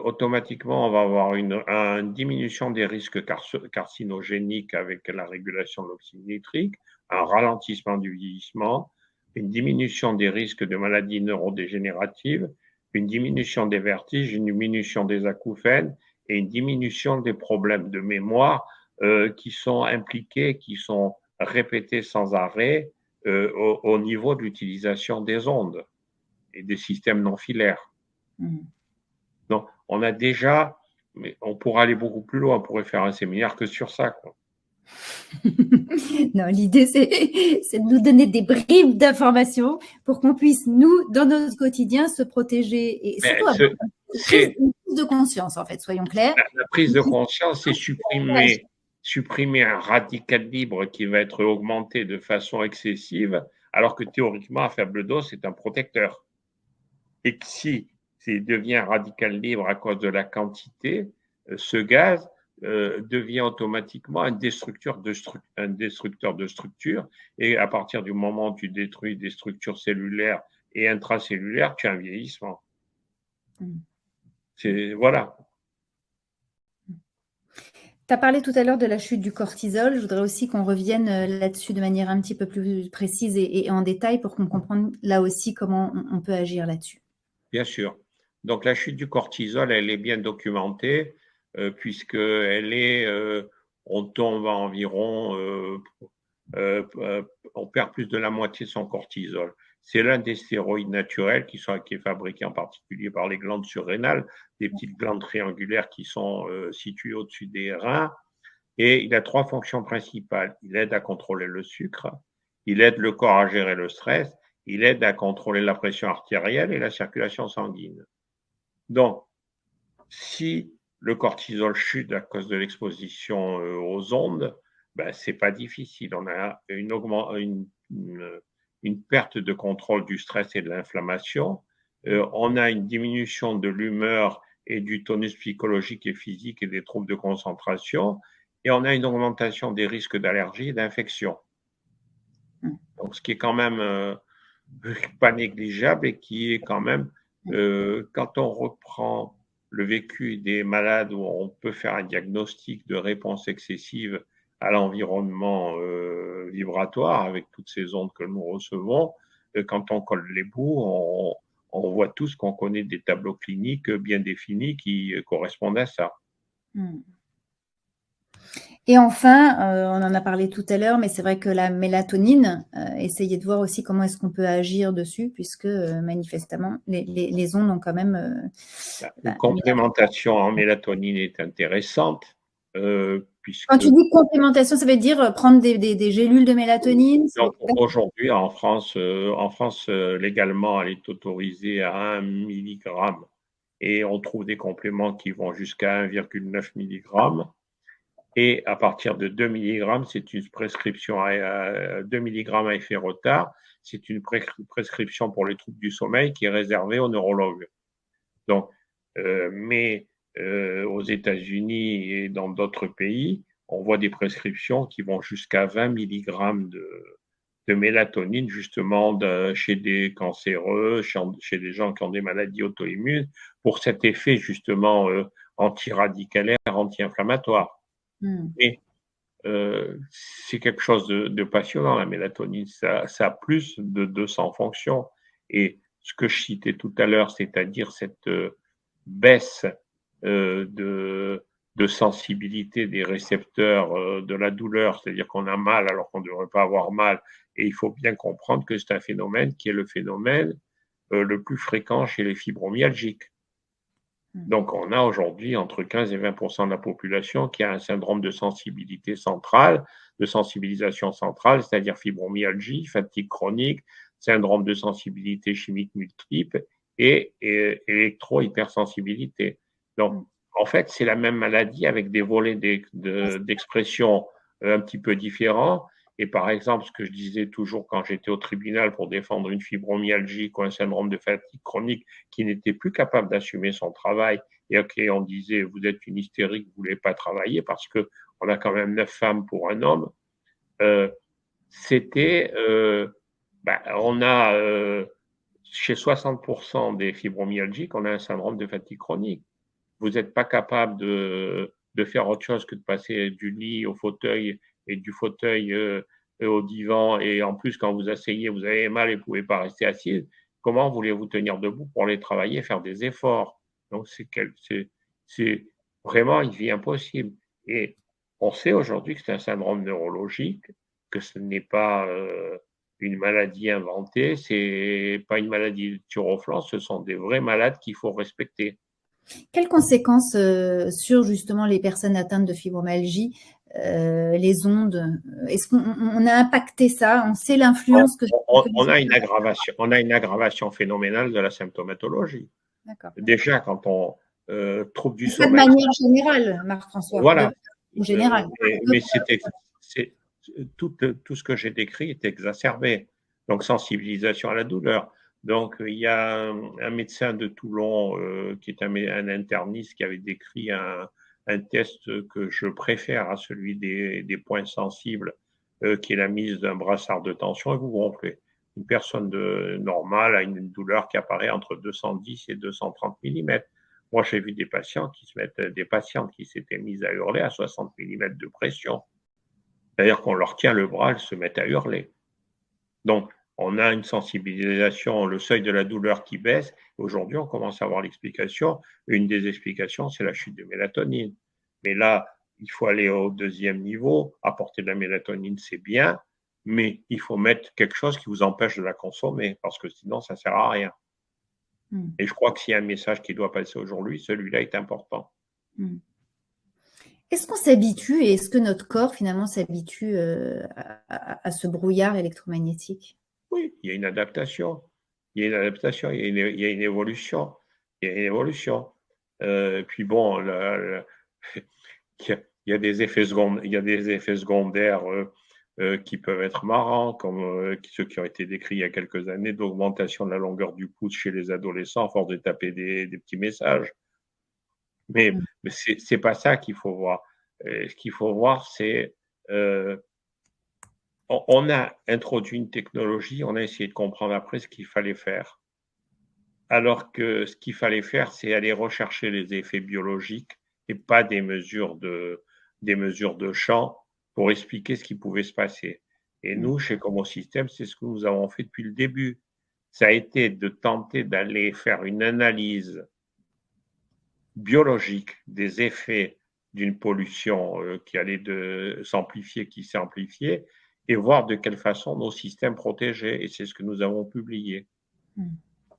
Automatiquement, on va avoir une diminution des risques carcinogéniques avec la régulation de l'oxyde nitrique, un ralentissement du vieillissement, une diminution des risques de maladies neurodégénératives, une diminution des vertiges, une diminution des acouphènes et une diminution des problèmes de mémoire qui sont impliqués, qui sont répétés sans arrêt au niveau de l'utilisation des ondes et des systèmes non filaires. Donc, on a déjà, mais on pourra aller beaucoup plus loin, on pourrait faire un séminaire que sur ça, quoi. Non, l'idée, c'est de nous donner des bribes d'informations pour qu'on puisse, nous, dans notre quotidien, se protéger et surtout avoir une prise de conscience, en fait, soyons clairs. La prise de conscience, c'est supprimer un radical libre qui va être augmenté de façon excessive, alors que théoriquement, à faible dose, c'est un protecteur. Et que si il devient radical libre à cause de la quantité, ce gaz devient automatiquement un destructeur de structure. Et à partir du moment où tu détruis des structures cellulaires et intracellulaires, tu as un vieillissement. Voilà. Tu as parlé tout à l'heure de la chute du cortisol. Je voudrais aussi qu'on revienne là-dessus de manière un petit peu plus précise et en détail pour qu'on comprenne là aussi comment on peut agir là-dessus. Bien sûr. Donc la chute du cortisol, elle est bien documentée puisqu'elle est, on tombe à environ, on perd plus de la moitié de son cortisol. C'est l'un des stéroïdes naturels qui est fabriqué en particulier par les glandes surrénales, des petites glandes triangulaires qui sont situées au-dessus des reins. Et il a 3 fonctions principales. Il aide à contrôler le sucre, il aide le corps à gérer le stress, il aide à contrôler la pression artérielle et la circulation sanguine. Donc, si le cortisol chute à cause de l'exposition aux ondes, ben, c'est pas difficile. On a une perte de contrôle du stress et de l'inflammation. On a une diminution de l'humeur et du tonus psychologique et physique et des troubles de concentration. Et on a une augmentation des risques d'allergie et d'infection. Donc, ce qui est quand même pas négligeable et qui est quand même, quand on reprend le vécu des malades où on peut faire un diagnostic de réponse excessive à l'environnement vibratoire avec toutes ces ondes que nous recevons, quand on colle les bouts, on voit tous qu'on connaît des tableaux cliniques bien définis qui correspondent à ça. Et enfin, on en a parlé tout à l'heure, mais c'est vrai que la mélatonine, essayez de voir aussi comment est-ce qu'on peut agir dessus, puisque manifestement, les ondes ont quand même… Une complémentation en mélatonine est intéressante. Puisque quand tu dis complémentation, ça veut dire prendre des gélules de mélatonine? Aujourd'hui, en France, légalement, elle est autorisée à 1 mg et on trouve des compléments qui vont jusqu'à 1,9 mg. Et à partir de 2 mg, c'est une prescription à 2 mg à effet retard. C'est une prescription pour les troubles du sommeil qui est réservée aux neurologues. Donc, mais aux États-Unis et dans d'autres pays, on voit des prescriptions qui vont jusqu'à 20 mg de mélatonine, justement, chez des cancéreux, chez des gens qui ont des maladies auto-immunes, pour cet effet, justement, antiradicalaire, anti-inflammatoire. Mais c'est quelque chose de passionnant, la mélatonine. Ça a plus de 200 fonctions. Et ce que je citais tout à l'heure, c'est-à-dire cette baisse de sensibilité des récepteurs de la douleur, c'est-à-dire qu'on a mal alors qu'on ne devrait pas avoir mal. Et il faut bien comprendre que c'est un phénomène qui est le phénomène le plus fréquent chez les fibromyalgiques. Donc, on a aujourd'hui entre 15 et 20% de la population qui a un syndrome de sensibilité centrale, de sensibilisation centrale, c'est-à-dire fibromyalgie, fatigue chronique, syndrome de sensibilité chimique multiple et électro-hypersensibilité. Donc, en fait, c'est la même maladie avec des volets d'expression un petit peu différents. Et par exemple, ce que je disais toujours quand j'étais au tribunal pour défendre une fibromyalgie ou un syndrome de fatigue chronique qui n'était plus capable d'assumer son travail, et on disait, vous êtes une hystérique, vous ne voulez pas travailler parce qu'on a quand même 9 femmes pour un homme, on a chez 60% des fibromyalgiques, on a un syndrome de fatigue chronique. Vous n'êtes pas capable de faire autre chose que de passer du lit au fauteuil et du fauteuil au divan, et en plus, quand vous asseyez, vous avez mal et vous ne pouvez pas rester assise. Comment voulez-vous tenir debout pour aller travailler, faire des efforts? Donc, c'est vraiment une vie impossible. Et on sait aujourd'hui que c'est un syndrome neurologique, que ce n'est pas une maladie inventée, c'est pas une maladie de turoflan, ce sont des vrais malades qu'il faut respecter. Quelles conséquences sur justement les personnes atteintes de fibromyalgie, les ondes? Est-ce qu'on a impacté ça? On sait l'influence que on a une aggravation phénoménale de la symptomatologie. Déjà, quand on trouve du sommeil. De manière générale, Marc-François. Voilà. Général. Mais tout ce que j'ai décrit est exacerbé. Donc, sensibilisation à la douleur. Donc, il y a un médecin de Toulon qui est un interniste qui avait décrit un test que je préfère à celui des points sensibles, qui est la mise d'un brassard de tension et vous gonflez. Une personne normale a une douleur qui apparaît entre 210 et 230 mm. Moi, j'ai vu des patientes qui s'étaient mises à hurler à 60 mm de pression. C'est-à-dire qu'on leur tient le bras, elles se mettent à hurler. Donc, on a une sensibilisation, le seuil de la douleur qui baisse. Aujourd'hui, on commence à avoir l'explication. Une des explications, c'est la chute de mélatonine. Mais là, il faut aller au deuxième niveau. Apporter de la mélatonine, c'est bien, mais il faut mettre quelque chose qui vous empêche de la consommer, parce que sinon, ça ne sert à rien. Et je crois que s'il y a un message qui doit passer aujourd'hui, celui-là est important. Est-ce qu'on s'habitue et est-ce que notre corps finalement s'habitue à ce brouillard électromagnétique? Oui, il y a une adaptation. Il y a une adaptation, il y a une évolution. Il y a une évolution. Puis bon, il y a des effets secondaires qui peuvent être marrants, comme ceux qui ont été décrits il y a quelques années, d'augmentation de la longueur du pouce chez les adolescents à force de taper des petits messages. Mais c'est pas ça qu'il faut voir. Ce qu'il faut voir, c'est on a introduit une technologie, on a essayé de comprendre après ce qu'il fallait faire. Alors que ce qu'il fallait faire, c'est aller rechercher les effets biologiques et pas des mesures de champ pour expliquer ce qui pouvait se passer. Et nous, chez Como System, c'est ce que nous avons fait depuis le début. Ça a été de tenter d'aller faire une analyse biologique des effets d'une pollution qui allait s'amplifier, qui s'est amplifiée, et voir de quelle façon nos systèmes protégeaient. Et c'est ce que nous avons publié.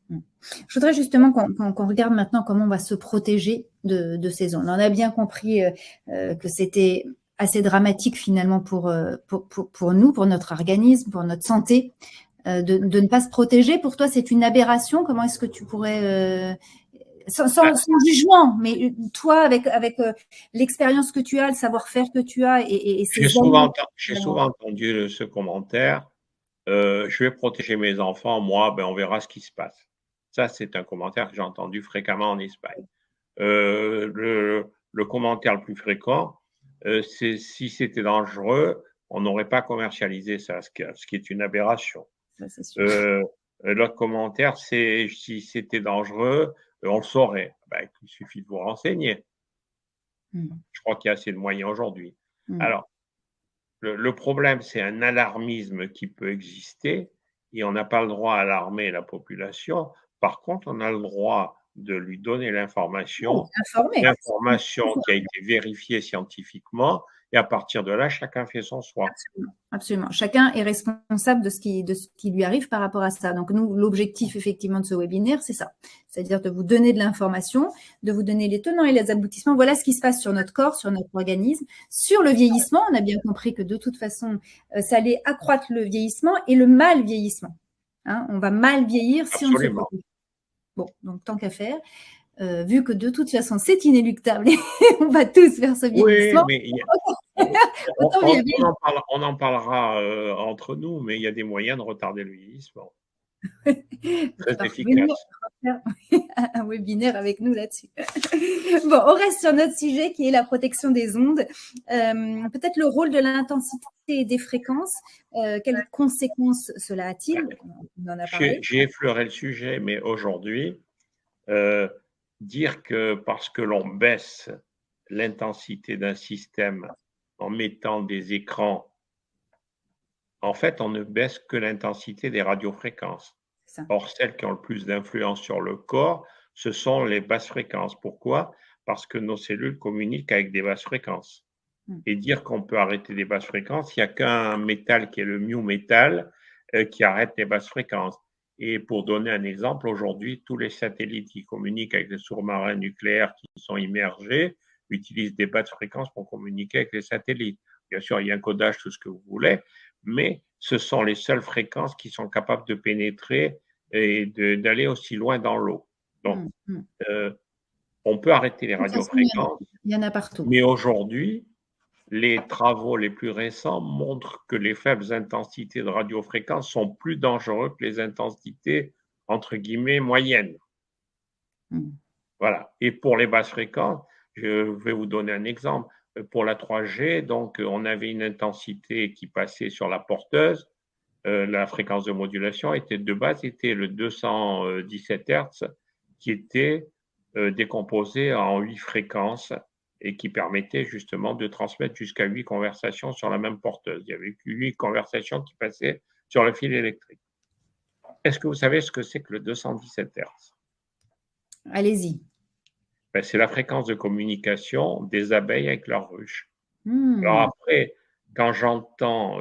Je voudrais justement qu'on regarde maintenant comment on va se protéger de ces ondes. On a bien compris que c'était assez dramatique finalement pour nous, pour notre organisme, pour notre santé, de ne pas se protéger. Pour toi, c'est une aberration. Comment est-ce que tu pourrais, sans jugement, mais toi, avec l'expérience que tu as, le savoir-faire que tu as J'ai souvent entendu ce commentaire. Je vais protéger mes enfants, moi, on verra ce qui se passe. Ça, c'est un commentaire que j'ai entendu fréquemment en Espagne. Le commentaire le plus fréquent, c'est si c'était dangereux, on n'aurait pas commercialisé ça, ce qui est une aberration. L'autre commentaire, c'est si c'était dangereux, on le saurait. Il suffit de vous renseigner. Je crois qu'il y a assez de moyens aujourd'hui. Mm. Alors, le problème, c'est un alarmisme qui peut exister et on n'a pas le droit à alarmer la population. Par contre, on a le droit de lui donner l'information qui a été vérifiée scientifiquement, et à partir de là, chacun fait son choix. Absolument. Chacun est responsable de ce qui lui arrive par rapport à ça. Donc, nous, l'objectif, effectivement, de ce webinaire, c'est ça. C'est-à-dire de vous donner de l'information, de vous donner les tenants et les aboutissements. Voilà ce qui se passe sur notre corps, sur notre organisme. Sur le vieillissement, on a bien compris que de toute façon, ça allait accroître le vieillissement et le mal vieillissement. Hein, on va mal vieillir si on se protège. Bon, donc tant qu'à faire. Vu que de toute façon, c'est inéluctable, on va tous vers ce vieillissement. Oui, mais on en parlera entre nous, mais il y a des moyens de retarder le vieillissement. Très efficace. Un webinaire avec nous là-dessus. Bon, on reste sur notre sujet qui est la protection des ondes. Peut-être le rôle de l'intensité et des fréquences. Quelles conséquences cela a-t-il? On en a parlé. J'ai effleuré le sujet, mais aujourd'hui, dire que parce que l'on baisse l'intensité d'un système en mettant des écrans, en fait, on ne baisse que l'intensité des radiofréquences. Or, celles qui ont le plus d'influence sur le corps, ce sont les basses fréquences. Pourquoi? Parce que nos cellules communiquent avec des basses fréquences. Et dire qu'on peut arrêter des basses fréquences, il n'y a qu'un métal qui est le mu métal qui arrête les basses fréquences. Et pour donner un exemple, aujourd'hui, tous les satellites qui communiquent avec les sous-marins nucléaires qui sont immergés utilisent des basses fréquences pour communiquer avec les satellites. Bien sûr, il y a un codage, tout ce que vous voulez, mais ce sont les seules fréquences qui sont capables de pénétrer et d'aller aussi loin dans l'eau. Donc, on peut arrêter les radiofréquences. Il y en a partout. Mais aujourd'hui, les travaux les plus récents montrent que les faibles intensités de radiofréquences sont plus dangereuses que les intensités, entre guillemets, moyennes. Voilà. Et pour les basses fréquences, je vais vous donner un exemple. Pour la 3G, donc, on avait une intensité qui passait sur la porteuse. La fréquence de modulation était de base, était le 217 Hz, qui était décomposé en 8 fréquences et qui permettait justement de transmettre jusqu'à 8 conversations sur la même porteuse. Il y avait 8 conversations qui passaient sur le fil électrique. Est-ce que vous savez ce que c'est que le 217 Hz? Allez-y. Ben, c'est la fréquence de communication des abeilles avec leurs ruches. Alors après, quand j'entends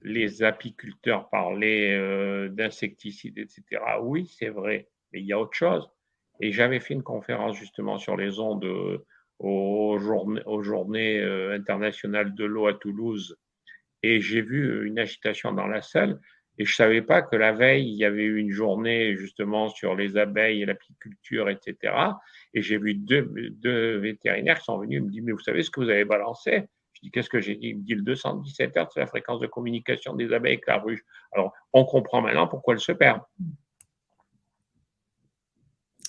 les apiculteurs parler d'insecticides, etc., oui, c'est vrai, mais il y a autre chose. Et j'avais fait une conférence justement sur les ondes aux journées internationales de l'eau à Toulouse, et j'ai vu une agitation dans la salle, et je ne savais pas que la veille, il y avait eu une journée justement sur les abeilles et l'apiculture, etc. Et j'ai vu deux vétérinaires qui sont venus et me disent, mais vous savez ce que vous avez balancé? Je dis, qu'est-ce que j'ai dit? Il me dit, le 217 Hz, c'est la fréquence de communication des abeilles avec la ruche. Alors, on comprend maintenant pourquoi elles se perdent.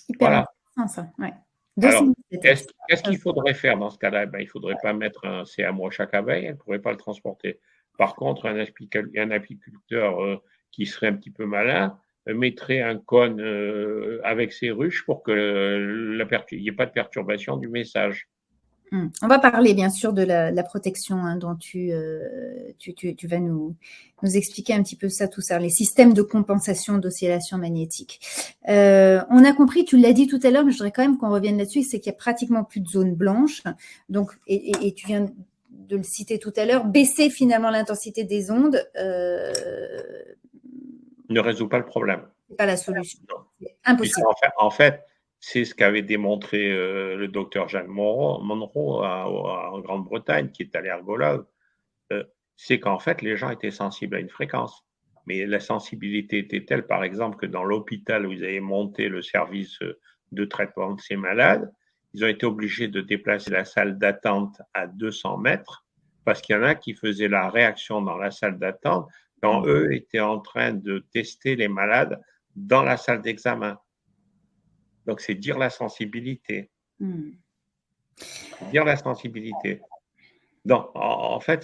Hyper intéressant, ça. Ouais. Alors, qu'est-ce qu'il faudrait faire dans ce cas-là? Ben, il ne faudrait pas mettre un CMO à chaque abeille, elle ne pourrait pas le transporter. Par contre, un apiculteur qui serait un petit peu malin mettrait un cône avec ses ruches pour qu'il n'y ait pas de perturbation du message. On va parler bien sûr de la protection dont tu vas nous expliquer un petit peu ça, tout ça, les systèmes de compensation d'oscillation magnétique. On a compris, tu l'as dit tout à l'heure, mais je voudrais quand même qu'on revienne là-dessus, c'est qu'il n'y a pratiquement plus de zone blanche. Donc, et tu viens de le citer tout à l'heure, baisser finalement l'intensité des ondes ne résout pas le problème. C'est pas la solution. C'est impossible. En fait, c'est ce qu'avait démontré le docteur Jeanne Monroe en Grande-Bretagne, qui est allergologue. C'est qu'en fait, les gens étaient sensibles à une fréquence. Mais la sensibilité était telle, par exemple, que dans l'hôpital où ils avaient monté le service de traitement de ces malades, ils ont été obligés de déplacer la salle d'attente à 200 mètres parce qu'il y en a qui faisaient la réaction dans la salle d'attente quand eux étaient en train de tester les malades dans la salle d'examen. Donc, c'est dire la sensibilité. Dire la sensibilité. Donc, en fait,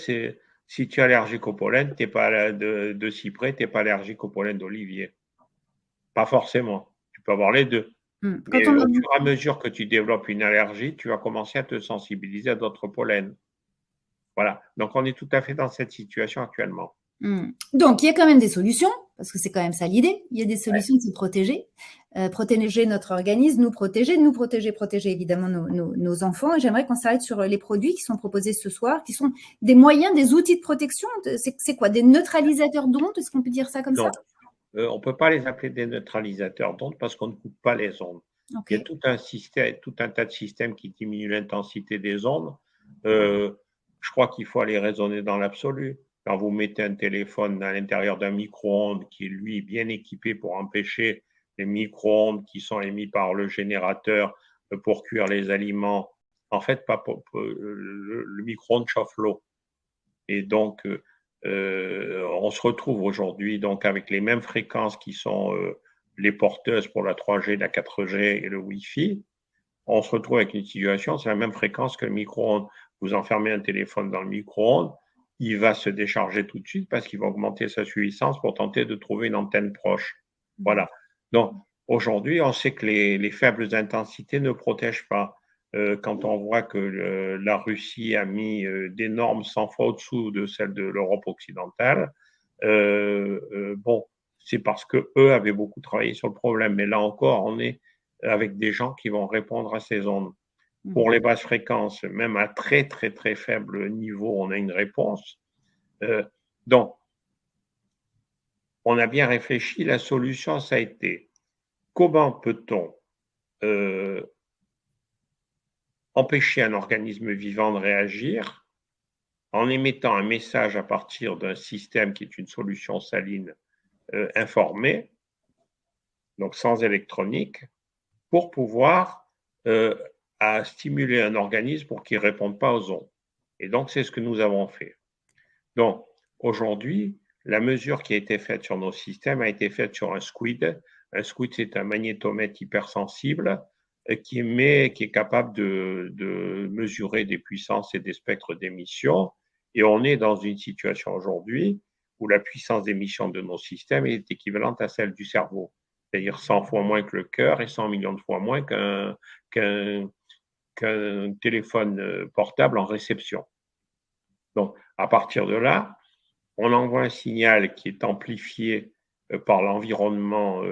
si tu es allergique au pollen, t'es pas de cyprès, tu n'es pas allergique au pollen d'olivier. Pas forcément. Tu peux avoir les deux. Mais au fur et à mesure que tu développes une allergie, tu vas commencer à te sensibiliser à d'autres pollens. Voilà. Donc, on est tout à fait dans cette situation actuellement. Donc, il y a quand même des solutions, parce que c'est quand même ça l'idée. Il y a des solutions de se protéger notre organisme, nous protéger évidemment nos enfants. Et j'aimerais qu'on s'arrête sur les produits qui sont proposés ce soir, qui sont des moyens, des outils de protection. C'est quoi? Des neutralisateurs d'ondes? Est-ce qu'on peut dire ça comme ça? On ne peut pas les appeler des neutralisateurs d'ondes parce qu'on ne coupe pas les ondes. Okay. Il y a tout un système, tout un tas de systèmes qui diminuent l'intensité des ondes. Je crois qu'il faut aller raisonner dans l'absolu. Quand vous mettez un téléphone à l'intérieur d'un micro-ondes qui est, lui, bien équipé pour empêcher les micro-ondes qui sont émis par le générateur pour cuire les aliments, en fait, le micro-ondes chauffe l'eau. Et donc, on se retrouve aujourd'hui donc avec les mêmes fréquences qui sont les porteuses pour la 3G, la 4G et le Wi-Fi. On se retrouve avec une situation, c'est la même fréquence que le micro-ondes. Vous enfermez un téléphone dans le micro-ondes, il va se décharger tout de suite parce qu'il va augmenter sa puissance pour tenter de trouver une antenne proche. Voilà. Donc, aujourd'hui, on sait que les faibles intensités ne protègent pas. Quand on voit que la Russie a mis des normes 100 fois au-dessous de celles de l'Europe occidentale, bon, c'est parce qu'eux avaient beaucoup travaillé sur le problème. Mais là encore, on est avec des gens qui vont répondre à ces ondes. Pour les basses fréquences, même à très, très, très faible niveau, on a une réponse. Donc, on a bien réfléchi. La solution, ça a été comment peut-on empêcher un organisme vivant de réagir en émettant un message à partir d'un système qui est une solution saline informée, donc sans électronique, pour pouvoir stimuler un organisme pour qu'il ne réponde pas aux ondes. Et donc, c'est ce que nous avons fait. Donc, aujourd'hui, la mesure qui a été faite sur nos systèmes a été faite sur un SQUID. Un SQUID, c'est un magnétomètre hypersensible qui est capable de mesurer des puissances et des spectres d'émission. Et on est dans une situation aujourd'hui où la puissance d'émission de nos systèmes est équivalente à celle du cerveau, c'est-à-dire 100 fois moins que le cœur et 100 millions de fois moins qu'un téléphone portable en réception. Donc, à partir de là, on envoie un signal qui est amplifié par l'environnement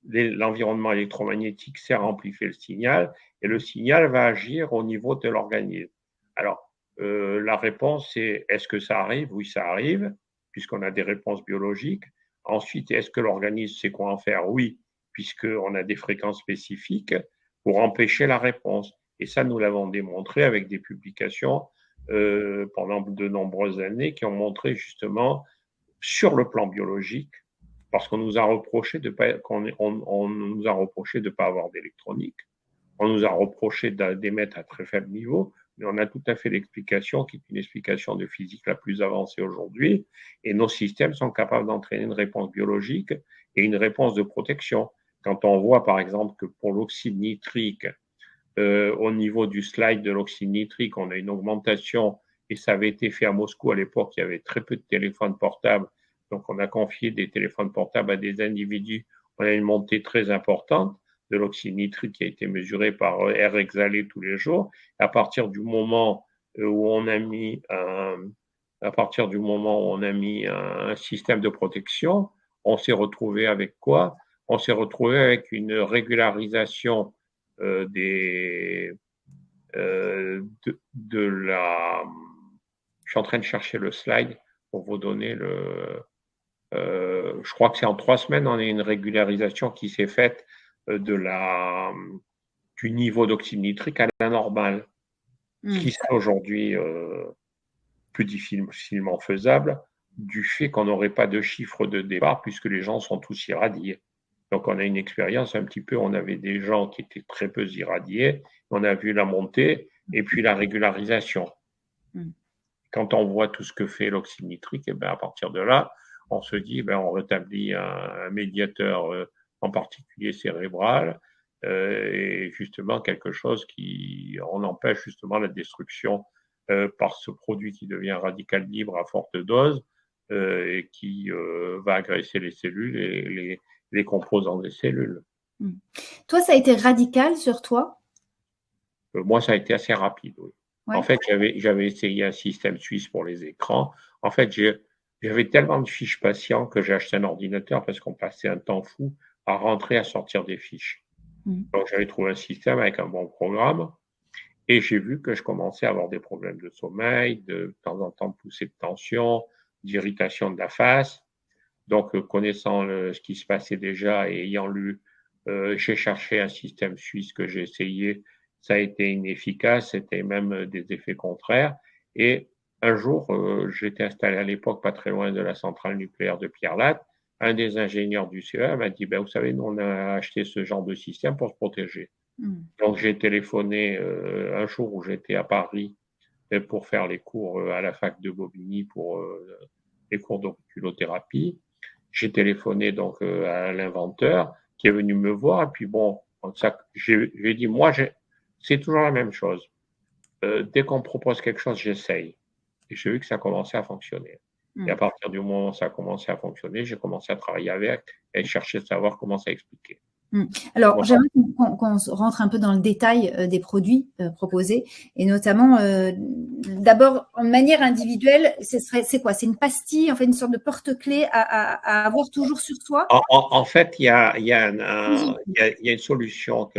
l'environnement électromagnétique sert à amplifier le signal et le signal va agir au niveau de l'organisme. Alors, la réponse c'est est-ce que ça arrive? Oui, ça arrive, puisqu'on a des réponses biologiques. Ensuite, est-ce que l'organisme sait quoi en faire? Oui, puisqu'on a des fréquences spécifiques pour empêcher la réponse. Et ça, nous l'avons démontré avec des publications pendant de nombreuses années qui ont montré justement sur le plan biologique, parce qu'on nous a reproché de pas, on nous a reproché de pas avoir d'électronique, on nous a reproché d'émettre à très faible niveau, mais on a tout à fait l'explication qui est une explication de physique la plus avancée aujourd'hui, et nos systèmes sont capables d'entraîner une réponse biologique et une réponse de protection. Quand on voit par exemple que pour l'oxyde nitrique, au niveau du slide de l'oxyde nitrique, on a une augmentation, et ça avait été fait à Moscou à l'époque, il y avait très peu de téléphones portables, donc on a confié des téléphones portables à des individus, on a une montée très importante de l'oxyde nitrique qui a été mesurée par air exhalé tous les jours. À partir du moment où on a mis un système de protection, on s'est retrouvé avec quoi? On s'est retrouvé avec une régularisation je suis en train de chercher le slide pour vous donner je crois que c'est en 3 semaines, on a une régularisation qui s'est faite du niveau d'oxyde nitrique à la normale, ce qui serait aujourd'hui plus difficilement faisable du fait qu'on n'aurait pas de chiffre de départ puisque les gens sont tous irradiés. Donc, on a une expérience un petit peu, on avait des gens qui étaient très peu irradiés, on a vu la montée et puis la régularisation. Quand on voit tout ce que fait l'oxyde nitrique, et bien à partir de là, on se dit, ben, on rétablit un médiateur, en particulier cérébral, et justement quelque chose on empêche justement la destruction par ce produit qui devient radical libre à forte dose et qui va agresser les cellules et les composants des cellules. Toi, ça a été radical sur toi? Moi, ça a été assez rapide, oui. Ouais. En fait, j'avais essayé un système suisse pour les écrans. En fait, j'avais tellement de fiches patients que j'ai acheté un ordinateur parce qu'on passait un temps fou à rentrer, à sortir des fiches. Donc, j'avais trouvé un système avec un bon programme et j'ai vu que je commençais à avoir des problèmes de sommeil, de temps en temps de poussée de tension, d'irritation de la face. Donc, connaissant ce qui se passait déjà et ayant lu, j'ai cherché un système suisse que j'ai essayé. Ça a été inefficace, c'était même des effets contraires. Et un jour, j'étais installé à l'époque pas très loin de la centrale nucléaire de Pierre-Latte. Un des ingénieurs du CEA m'a dit, ben, vous savez, nous, on a acheté ce genre de système pour se protéger. Donc, j'ai téléphoné un jour où j'étais à Paris pour faire les cours à la fac de Bobigny pour les cours d'auriculothérapie. J'ai téléphoné donc à l'inventeur qui est venu me voir et puis bon, j'ai dit moi c'est toujours la même chose. Dès qu'on me propose quelque chose, j'essaye. Et j'ai vu que ça commençait à fonctionner. Et à partir du moment où ça a commencé à fonctionner, j'ai commencé à travailler avec et chercher à savoir comment ça expliquer. Alors, j'aimerais qu'on rentre un peu dans le détail des produits proposés et notamment, d'abord, en manière individuelle, c'est quoi? C'est une pastille, en fait, une sorte de porte-clés à avoir toujours sur soi? En fait, il y a une solution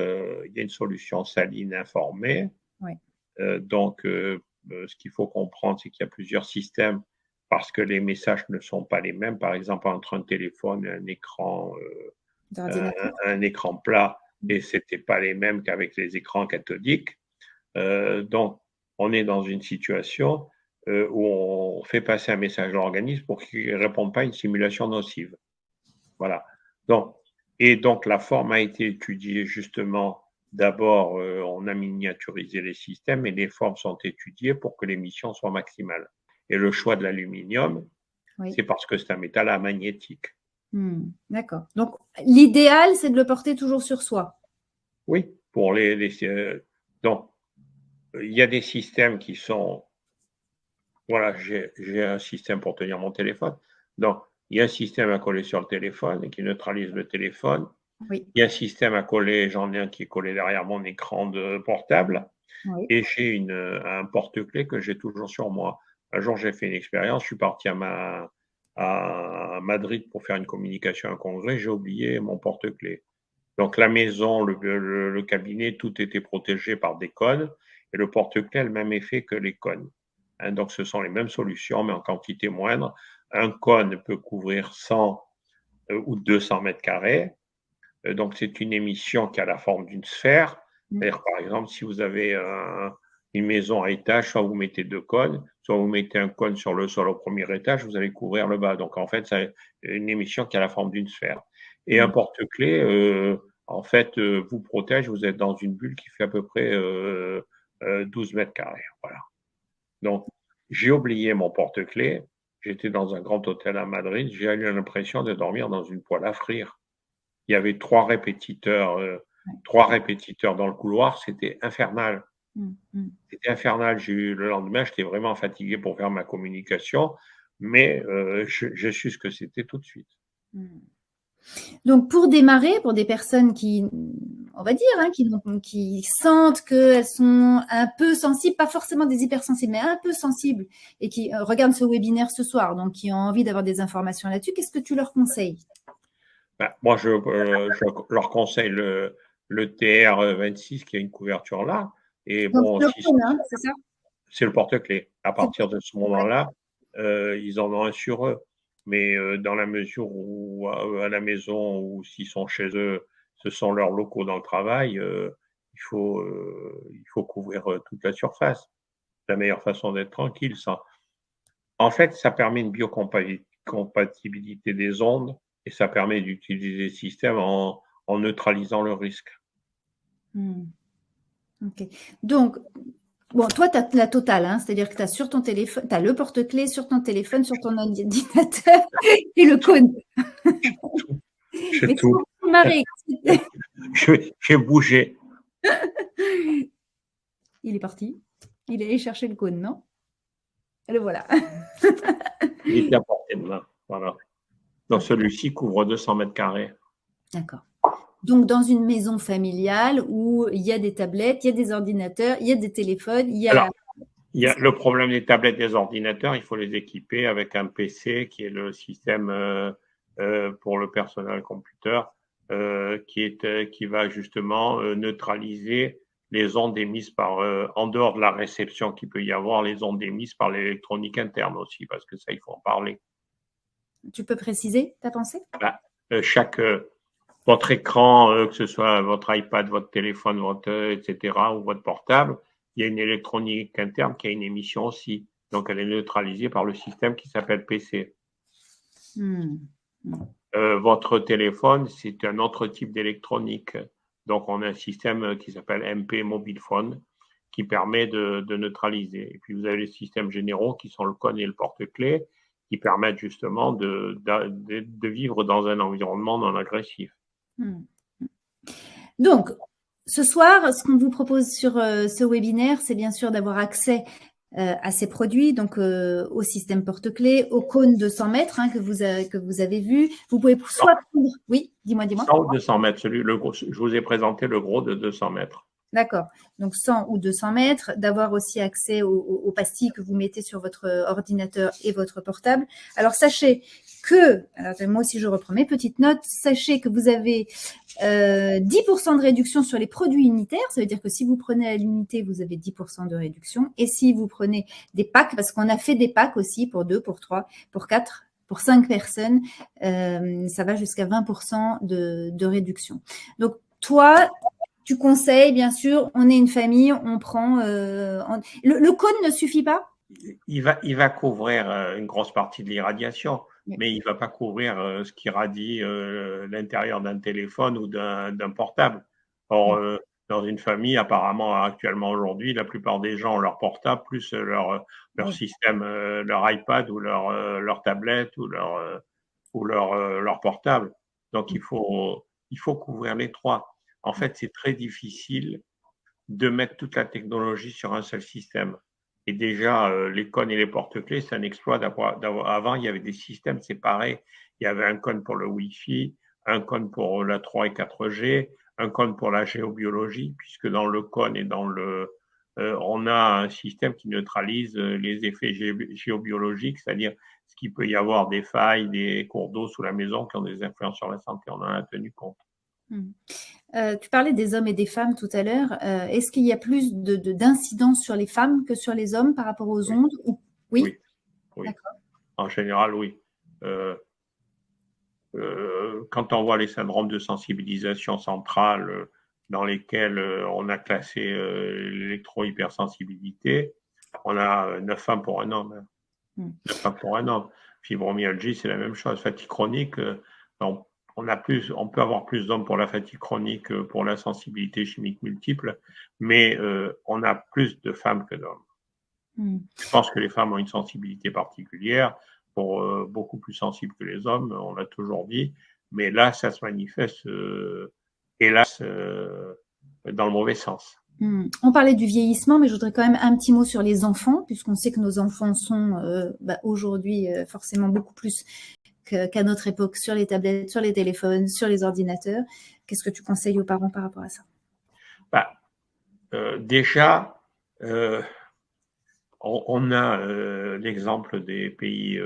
saline informée. Ouais. Donc, ce qu'il faut comprendre, c'est qu'il y a plusieurs systèmes parce que les messages ne sont pas les mêmes. Par exemple, entre un téléphone et un écran plat, et c'était pas les mêmes qu'avec les écrans cathodiques. Donc, on est dans une situation où on fait passer un message à l'organisme pour qu'il ne réponde pas à une simulation nocive. Voilà. Donc, la forme a été étudiée justement. D'abord, on a miniaturisé les systèmes et les formes sont étudiées pour que l'émission soit maximale. Et le choix de l'aluminium, c'est parce que c'est un métal amagnétique. D'accord. Donc, l'idéal, c'est de le porter toujours sur soi. Oui, pour donc, il y a des systèmes qui sont. Voilà, j'ai un système pour tenir mon téléphone. Donc, il y a un système à coller sur le téléphone et qui neutralise le téléphone. Oui. Il y a un système à coller, j'en ai un qui est collé derrière mon écran de portable. Oui. Et j'ai un porte-clés que j'ai toujours sur moi. Un jour, j'ai fait une expérience, je suis parti à Madrid pour faire une communication à un congrès, j'ai oublié mon porte-clés. Donc la maison, le cabinet, tout était protégé par des cônes et le porte-clés a le même effet que les cônes. Hein, donc ce sont les mêmes solutions, mais en quantité moindre. Un cône peut couvrir 100 ou 200 mètres carrés. Donc c'est une émission qui a la forme d'une sphère. C'est-à-dire, par exemple, si vous avez une maison à étage, soit vous mettez 2 cônes, soit vous mettez un cône sur le sol au premier étage, vous allez couvrir le bas. Donc en fait, c'est une émission qui a la forme d'une sphère. Et un porte-clés, en fait, vous protège, vous êtes dans une bulle qui fait à peu près 12 mètres carrés. Voilà. Donc, j'ai oublié mon porte-clés. J'étais dans un grand hôtel à Madrid. J'ai eu l'impression de dormir dans une poêle à frire. Il y avait 3 répétiteurs dans le couloir. C'était infernal. C'était infernal. Le lendemain, j'étais vraiment fatigué pour faire ma communication, mais je su ce que c'était tout de suite. Donc, pour démarrer, pour des personnes qui, on va dire, hein, qui sentent qu'elles sont un peu sensibles, pas forcément des hypersensibles, mais un peu sensibles, et qui regardent ce webinaire ce soir, donc qui ont envie d'avoir des informations là-dessus, qu'est-ce que tu leur conseilles? Moi, je leur conseille le TR26 qui a une couverture là. Et bon, c'est ça? C'est le porte-clés. À partir de ce moment-là, ils en ont un sur eux. Mais dans la mesure où à la maison ou s'ils sont chez eux, ce sont leurs locaux dans le travail, il faut couvrir toute la surface. La meilleure façon d'être tranquille, ça. En fait, ça permet une biocompatibilité des ondes et ça permet d'utiliser le système en neutralisant le risque. Ok. Donc, bon, toi, tu as la totale, hein, c'est-à-dire que tu as sur ton téléphone, tu as le porte-clés sur ton téléphone, sur ton ordinateur et le cône. J'ai tout. J'ai bougé. Il est parti. Il est allé chercher le cône, non? Et le voilà. Il était à portée de main. Voilà. Donc, celui-ci couvre 200 mètres carrés. D'accord. Donc, dans une maison familiale où il y a des tablettes, il y a des ordinateurs, il y a des téléphones, il y a… Alors, il y a le problème des tablettes, des ordinateurs, il faut les équiper avec un PC qui est le système pour le personnel computer, qui va justement neutraliser les ondes émises en dehors de la réception qu'il peut y avoir, les ondes émises par l'électronique interne aussi, parce que ça, il faut en parler. Tu peux préciser ta pensée? Bah, chaque votre écran, que ce soit votre iPad, votre téléphone, etc., ou votre portable, il y a une électronique interne qui a une émission aussi. Donc, elle est neutralisée par le système qui s'appelle PC. Votre téléphone, c'est un autre type d'électronique. Donc, on a un système qui s'appelle MP Mobile Phone qui permet de neutraliser. Et puis, vous avez les systèmes généraux qui sont le cône et le porte-clés qui permettent justement de vivre dans un environnement non agressif. Donc, ce soir, ce qu'on vous propose sur ce webinaire, c'est bien sûr d'avoir accès à ces produits, donc au système porte-clés, au cône de 100 mètres que vous avez vu. Vous pouvez soit prendre… Oui, dis-moi. 100 ou 200 mètres, le gros, je vous ai présenté le gros de 200 mètres. D'accord. Donc 100 ou 200 mètres, d'avoir aussi accès aux pastilles que vous mettez sur votre ordinateur et votre portable. Alors sachez que, alors moi aussi je reprends mes petites notes, sachez que vous avez 10% de réduction sur les produits unitaires. Ça veut dire que si vous prenez à l'unité, vous avez 10% de réduction. Et si vous prenez des packs, parce qu'on a fait des packs aussi pour 2, pour 3, pour 4, pour 5 personnes, ça va jusqu'à 20% de réduction. Donc toi, tu conseilles, bien sûr, on est une famille, on prend… Le cône ne suffit pas? Il va couvrir une grosse partie de l'irradiation, mais il ne va pas couvrir ce qui radie l'intérieur d'un téléphone ou d'un portable. Or, dans une famille, apparemment, actuellement aujourd'hui, la plupart des gens ont leur portable plus leur système, leur iPad ou leur tablette ou leur portable. Donc, il faut couvrir les trois. En fait, c'est très difficile de mettre toute la technologie sur un seul système. Et déjà, les cônes et les porte-clés, c'est un exploit d'avoir. Avant, il y avait des systèmes séparés. Il y avait un cône pour le Wi-Fi, un cône pour la 3 et 4G, un cône pour la géobiologie, puisque dans le cône et on a un système qui neutralise les effets géobiologiques, c'est-à-dire ce qu'il peut y avoir des failles, des cours d'eau sous la maison qui ont des influences sur la santé. On en a tenu compte. Tu parlais des hommes et des femmes tout à l'heure. Est-ce qu'il y a plus d'incidence sur les femmes que sur les hommes par rapport aux ondes? Oui. D'accord. En général, oui. Quand on voit les syndromes de sensibilisation centrale dans lesquels on a classé l'électro-hypersensibilité, on a 9 femmes pour un homme. 9 femmes pour un homme. Fibromyalgie, c'est la même chose. Fatigue chronique, on peut avoir plus d'hommes pour la fatigue chronique, pour la sensibilité chimique multiple, mais on a plus de femmes que d'hommes. Je pense que les femmes ont une sensibilité particulière, beaucoup plus sensible que les hommes, on l'a toujours dit, mais là, ça se manifeste, hélas, dans le mauvais sens. On parlait du vieillissement, mais je voudrais quand même un petit mot sur les enfants, puisqu'on sait que nos enfants sont aujourd'hui forcément beaucoup plus qu'à notre époque sur les tablettes, sur les téléphones, sur les ordinateurs. Qu'est-ce que tu conseilles aux parents par rapport à ça? Déjà, on a l'exemple des pays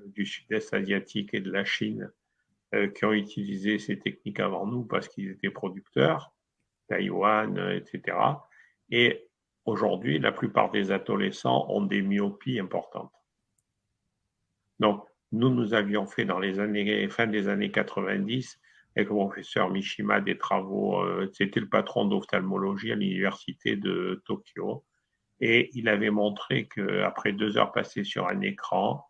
du sud-est asiatique et de la Chine qui ont utilisé ces techniques avant nous parce qu'ils étaient producteurs, Taïwan, etc. Et aujourd'hui, la plupart des adolescents ont des myopies importantes. Donc, nous avions fait dans fin des années 90 avec le professeur Mishima des travaux, c'était le patron d'ophtalmologie à l'université de Tokyo, et il avait montré qu'après 2 heures passées sur un écran,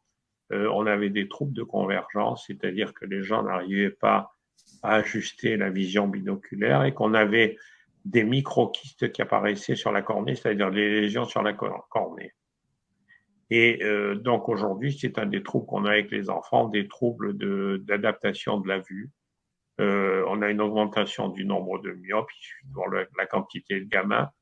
on avait des troubles de convergence, c'est-à-dire que les gens n'arrivaient pas à ajuster la vision binoculaire et qu'on avait des microkystes qui apparaissaient sur la cornée, c'est-à-dire les lésions sur la cornée. Et donc aujourd'hui, c'est un des troubles qu'on a avec les enfants, des troubles d'adaptation de la vue. On a une augmentation du nombre de myopes, il suffit de voir la quantité de gamma.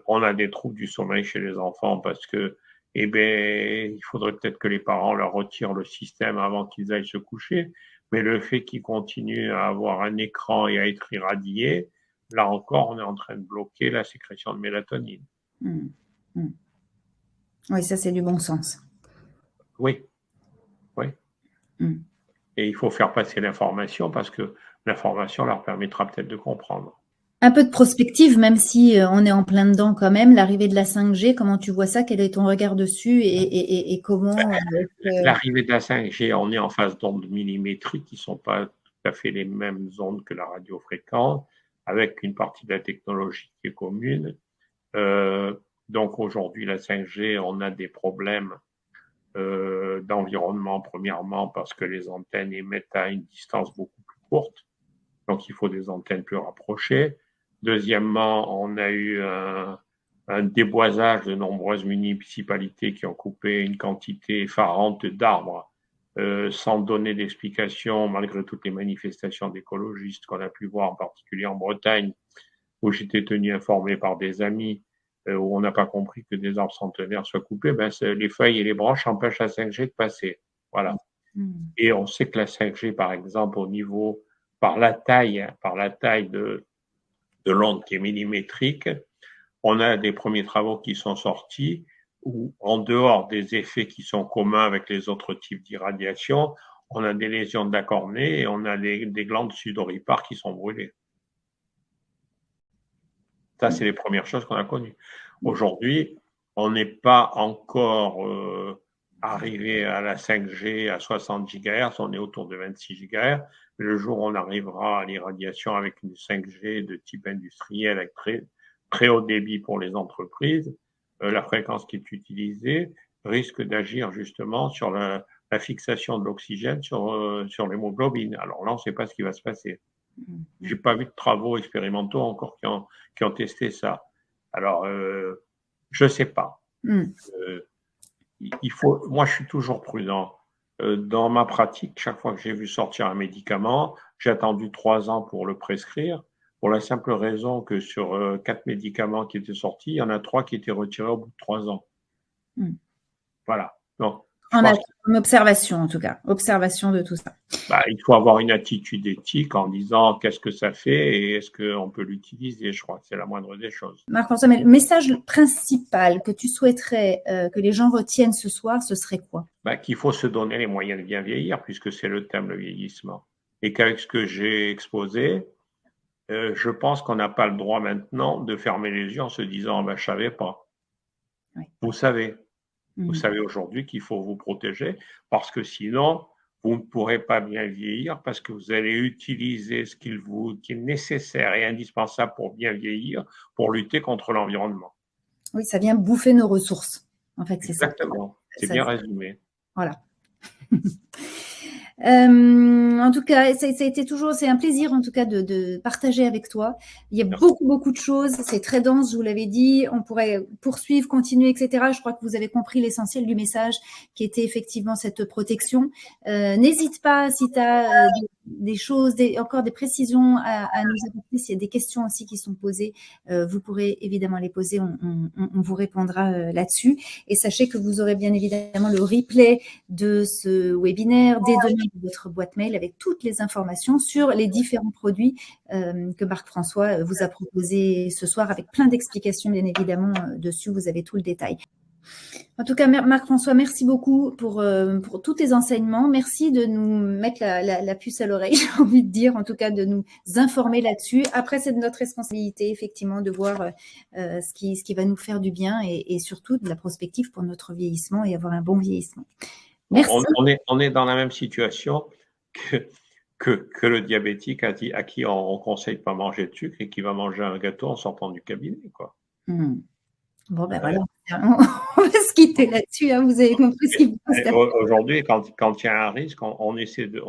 On a des troubles du sommeil chez les enfants parce que, il faudrait peut-être que les parents leur retirent le système avant qu'ils aillent se coucher. Mais le fait qu'il continue à avoir un écran et à être irradié, là encore, on est en train de bloquer la sécrétion de mélatonine. Oui, ça, c'est du bon sens. Oui, oui. Et il faut faire passer l'information parce que l'information leur permettra peut-être de comprendre. Un peu de prospective, même si on est en plein dedans quand même, l'arrivée de la 5G, comment tu vois ça? Quel est ton regard dessus et comment L'arrivée de la 5G, on est en phase d'ondes millimétriques qui ne sont pas tout à fait les mêmes ondes que la radiofréquence, avec une partie de la technologie qui est commune. Donc aujourd'hui, la 5G, on a des problèmes d'environnement, premièrement, parce que les antennes émettent à une distance beaucoup plus courte. Donc, il faut des antennes plus rapprochées. Deuxièmement, on a eu un déboisage de nombreuses municipalités qui ont coupé une quantité effarante d'arbres sans donner d'explication, malgré toutes les manifestations d'écologistes qu'on a pu voir, en particulier en Bretagne, où j'étais tenu informé par des amis, où on n'a pas compris que des arbres centenaires soient coupés. Ben, les feuilles et les branches empêchent la 5G de passer. Voilà. Et on sait que la 5G, par exemple, au niveau, par la taille de l'onde qui est millimétrique, on a des premiers travaux qui sont sortis où, en dehors des effets qui sont communs avec les autres types d'irradiation, on a des lésions de la cornée et on a des glandes sudoripares qui sont brûlées. Ça, c'est les premières choses qu'on a connues. Aujourd'hui, on n'est pas encore arrivé à la 5G à 60 GHz, on est autour de 26 GHz. Le jour où on arrivera à l'irradiation avec une 5G de type industriel avec très haut débit pour les entreprises, la fréquence qui est utilisée risque d'agir justement sur la fixation de l'oxygène sur l'hémoglobine. Alors là, on ne sait pas ce qui va se passer. J'ai pas vu de travaux expérimentaux encore qui ont testé ça. Alors, je sais pas. Moi, je suis toujours prudent. Dans ma pratique, chaque fois que j'ai vu sortir un médicament, j'ai attendu 3 ans pour le prescrire, pour la simple raison que sur 4 médicaments qui étaient sortis, il y en a 3 qui étaient retirés au bout de 3 ans. Voilà. Donc, on a une observation, en tout cas, observation de tout ça. Il faut avoir une attitude éthique en disant qu'est-ce que ça fait et est-ce qu'on peut l'utiliser. Je crois que c'est la moindre des choses. Marc-François, mais le message principal que tu souhaiterais que les gens retiennent ce soir, ce serait quoi? Qu'il faut se donner les moyens de bien vieillir, puisque c'est le thème, le vieillissement. Et qu'avec ce que j'ai exposé, je pense qu'on n'a pas le droit maintenant de fermer les yeux en se disant je ne savais pas. Oui. Vous savez. Vous savez aujourd'hui qu'il faut vous protéger parce que sinon, vous ne pourrez pas bien vieillir parce que vous allez utiliser ce qui est nécessaire et indispensable pour bien vieillir, pour lutter contre l'environnement. Oui, ça vient bouffer nos ressources. En fait, c'est ça. Exactement. C'est bien résumé. Voilà. En tout cas, ça a été toujours, c'est un plaisir en tout cas de partager avec toi. Il y a beaucoup de choses, c'est très dense, je vous l'avais dit, on pourrait poursuivre, continuer, etc. Je crois que vous avez compris l'essentiel du message qui était effectivement cette protection. N'hésite pas si tu as des choses, encore des précisions à nous apporter, s'il y a des questions aussi qui sont posées, vous pourrez évidemment les poser, on vous répondra là-dessus. Et sachez que vous aurez bien évidemment le replay de ce webinaire dès demain de votre boîte mail avec toutes les informations sur les différents produits que Marc-François vous a proposés ce soir avec plein d'explications bien évidemment dessus, vous avez tout le détail. En tout cas, Marc-François, merci beaucoup pour tous tes enseignements. Merci de nous mettre la puce à l'oreille, j'ai envie de dire, en tout cas de nous informer là-dessus. Après, c'est de notre responsabilité, effectivement, de voir ce qui va nous faire du bien et surtout de la prospective pour notre vieillissement et avoir un bon vieillissement. Merci. On est dans la même situation que le diabétique à qui on ne conseille pas manger de sucre et qui va manger un gâteau en sortant du cabinet, quoi. Bon, ben voilà, on va se quitter là-dessus, hein, vous avez compris ce qu'il faut faire. Aujourd'hui, quand il y a un risque, on essaie de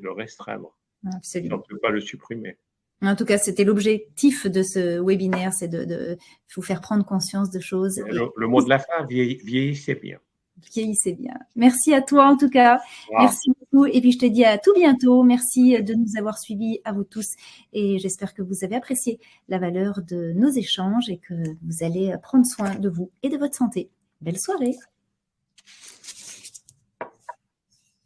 le restreindre. Absolument. On ne peut pas le supprimer. En tout cas, c'était l'objectif de ce webinaire, c'est de vous faire prendre conscience de choses. Le mot de la fin, vieillissez bien. Vieillissez bien. Merci à toi en tout cas. Wow. Merci beaucoup. Et puis je te dis à tout bientôt. Merci de nous avoir suivis, à vous tous. Et j'espère que vous avez apprécié la valeur de nos échanges et que vous allez prendre soin de vous et de votre santé. Belle soirée.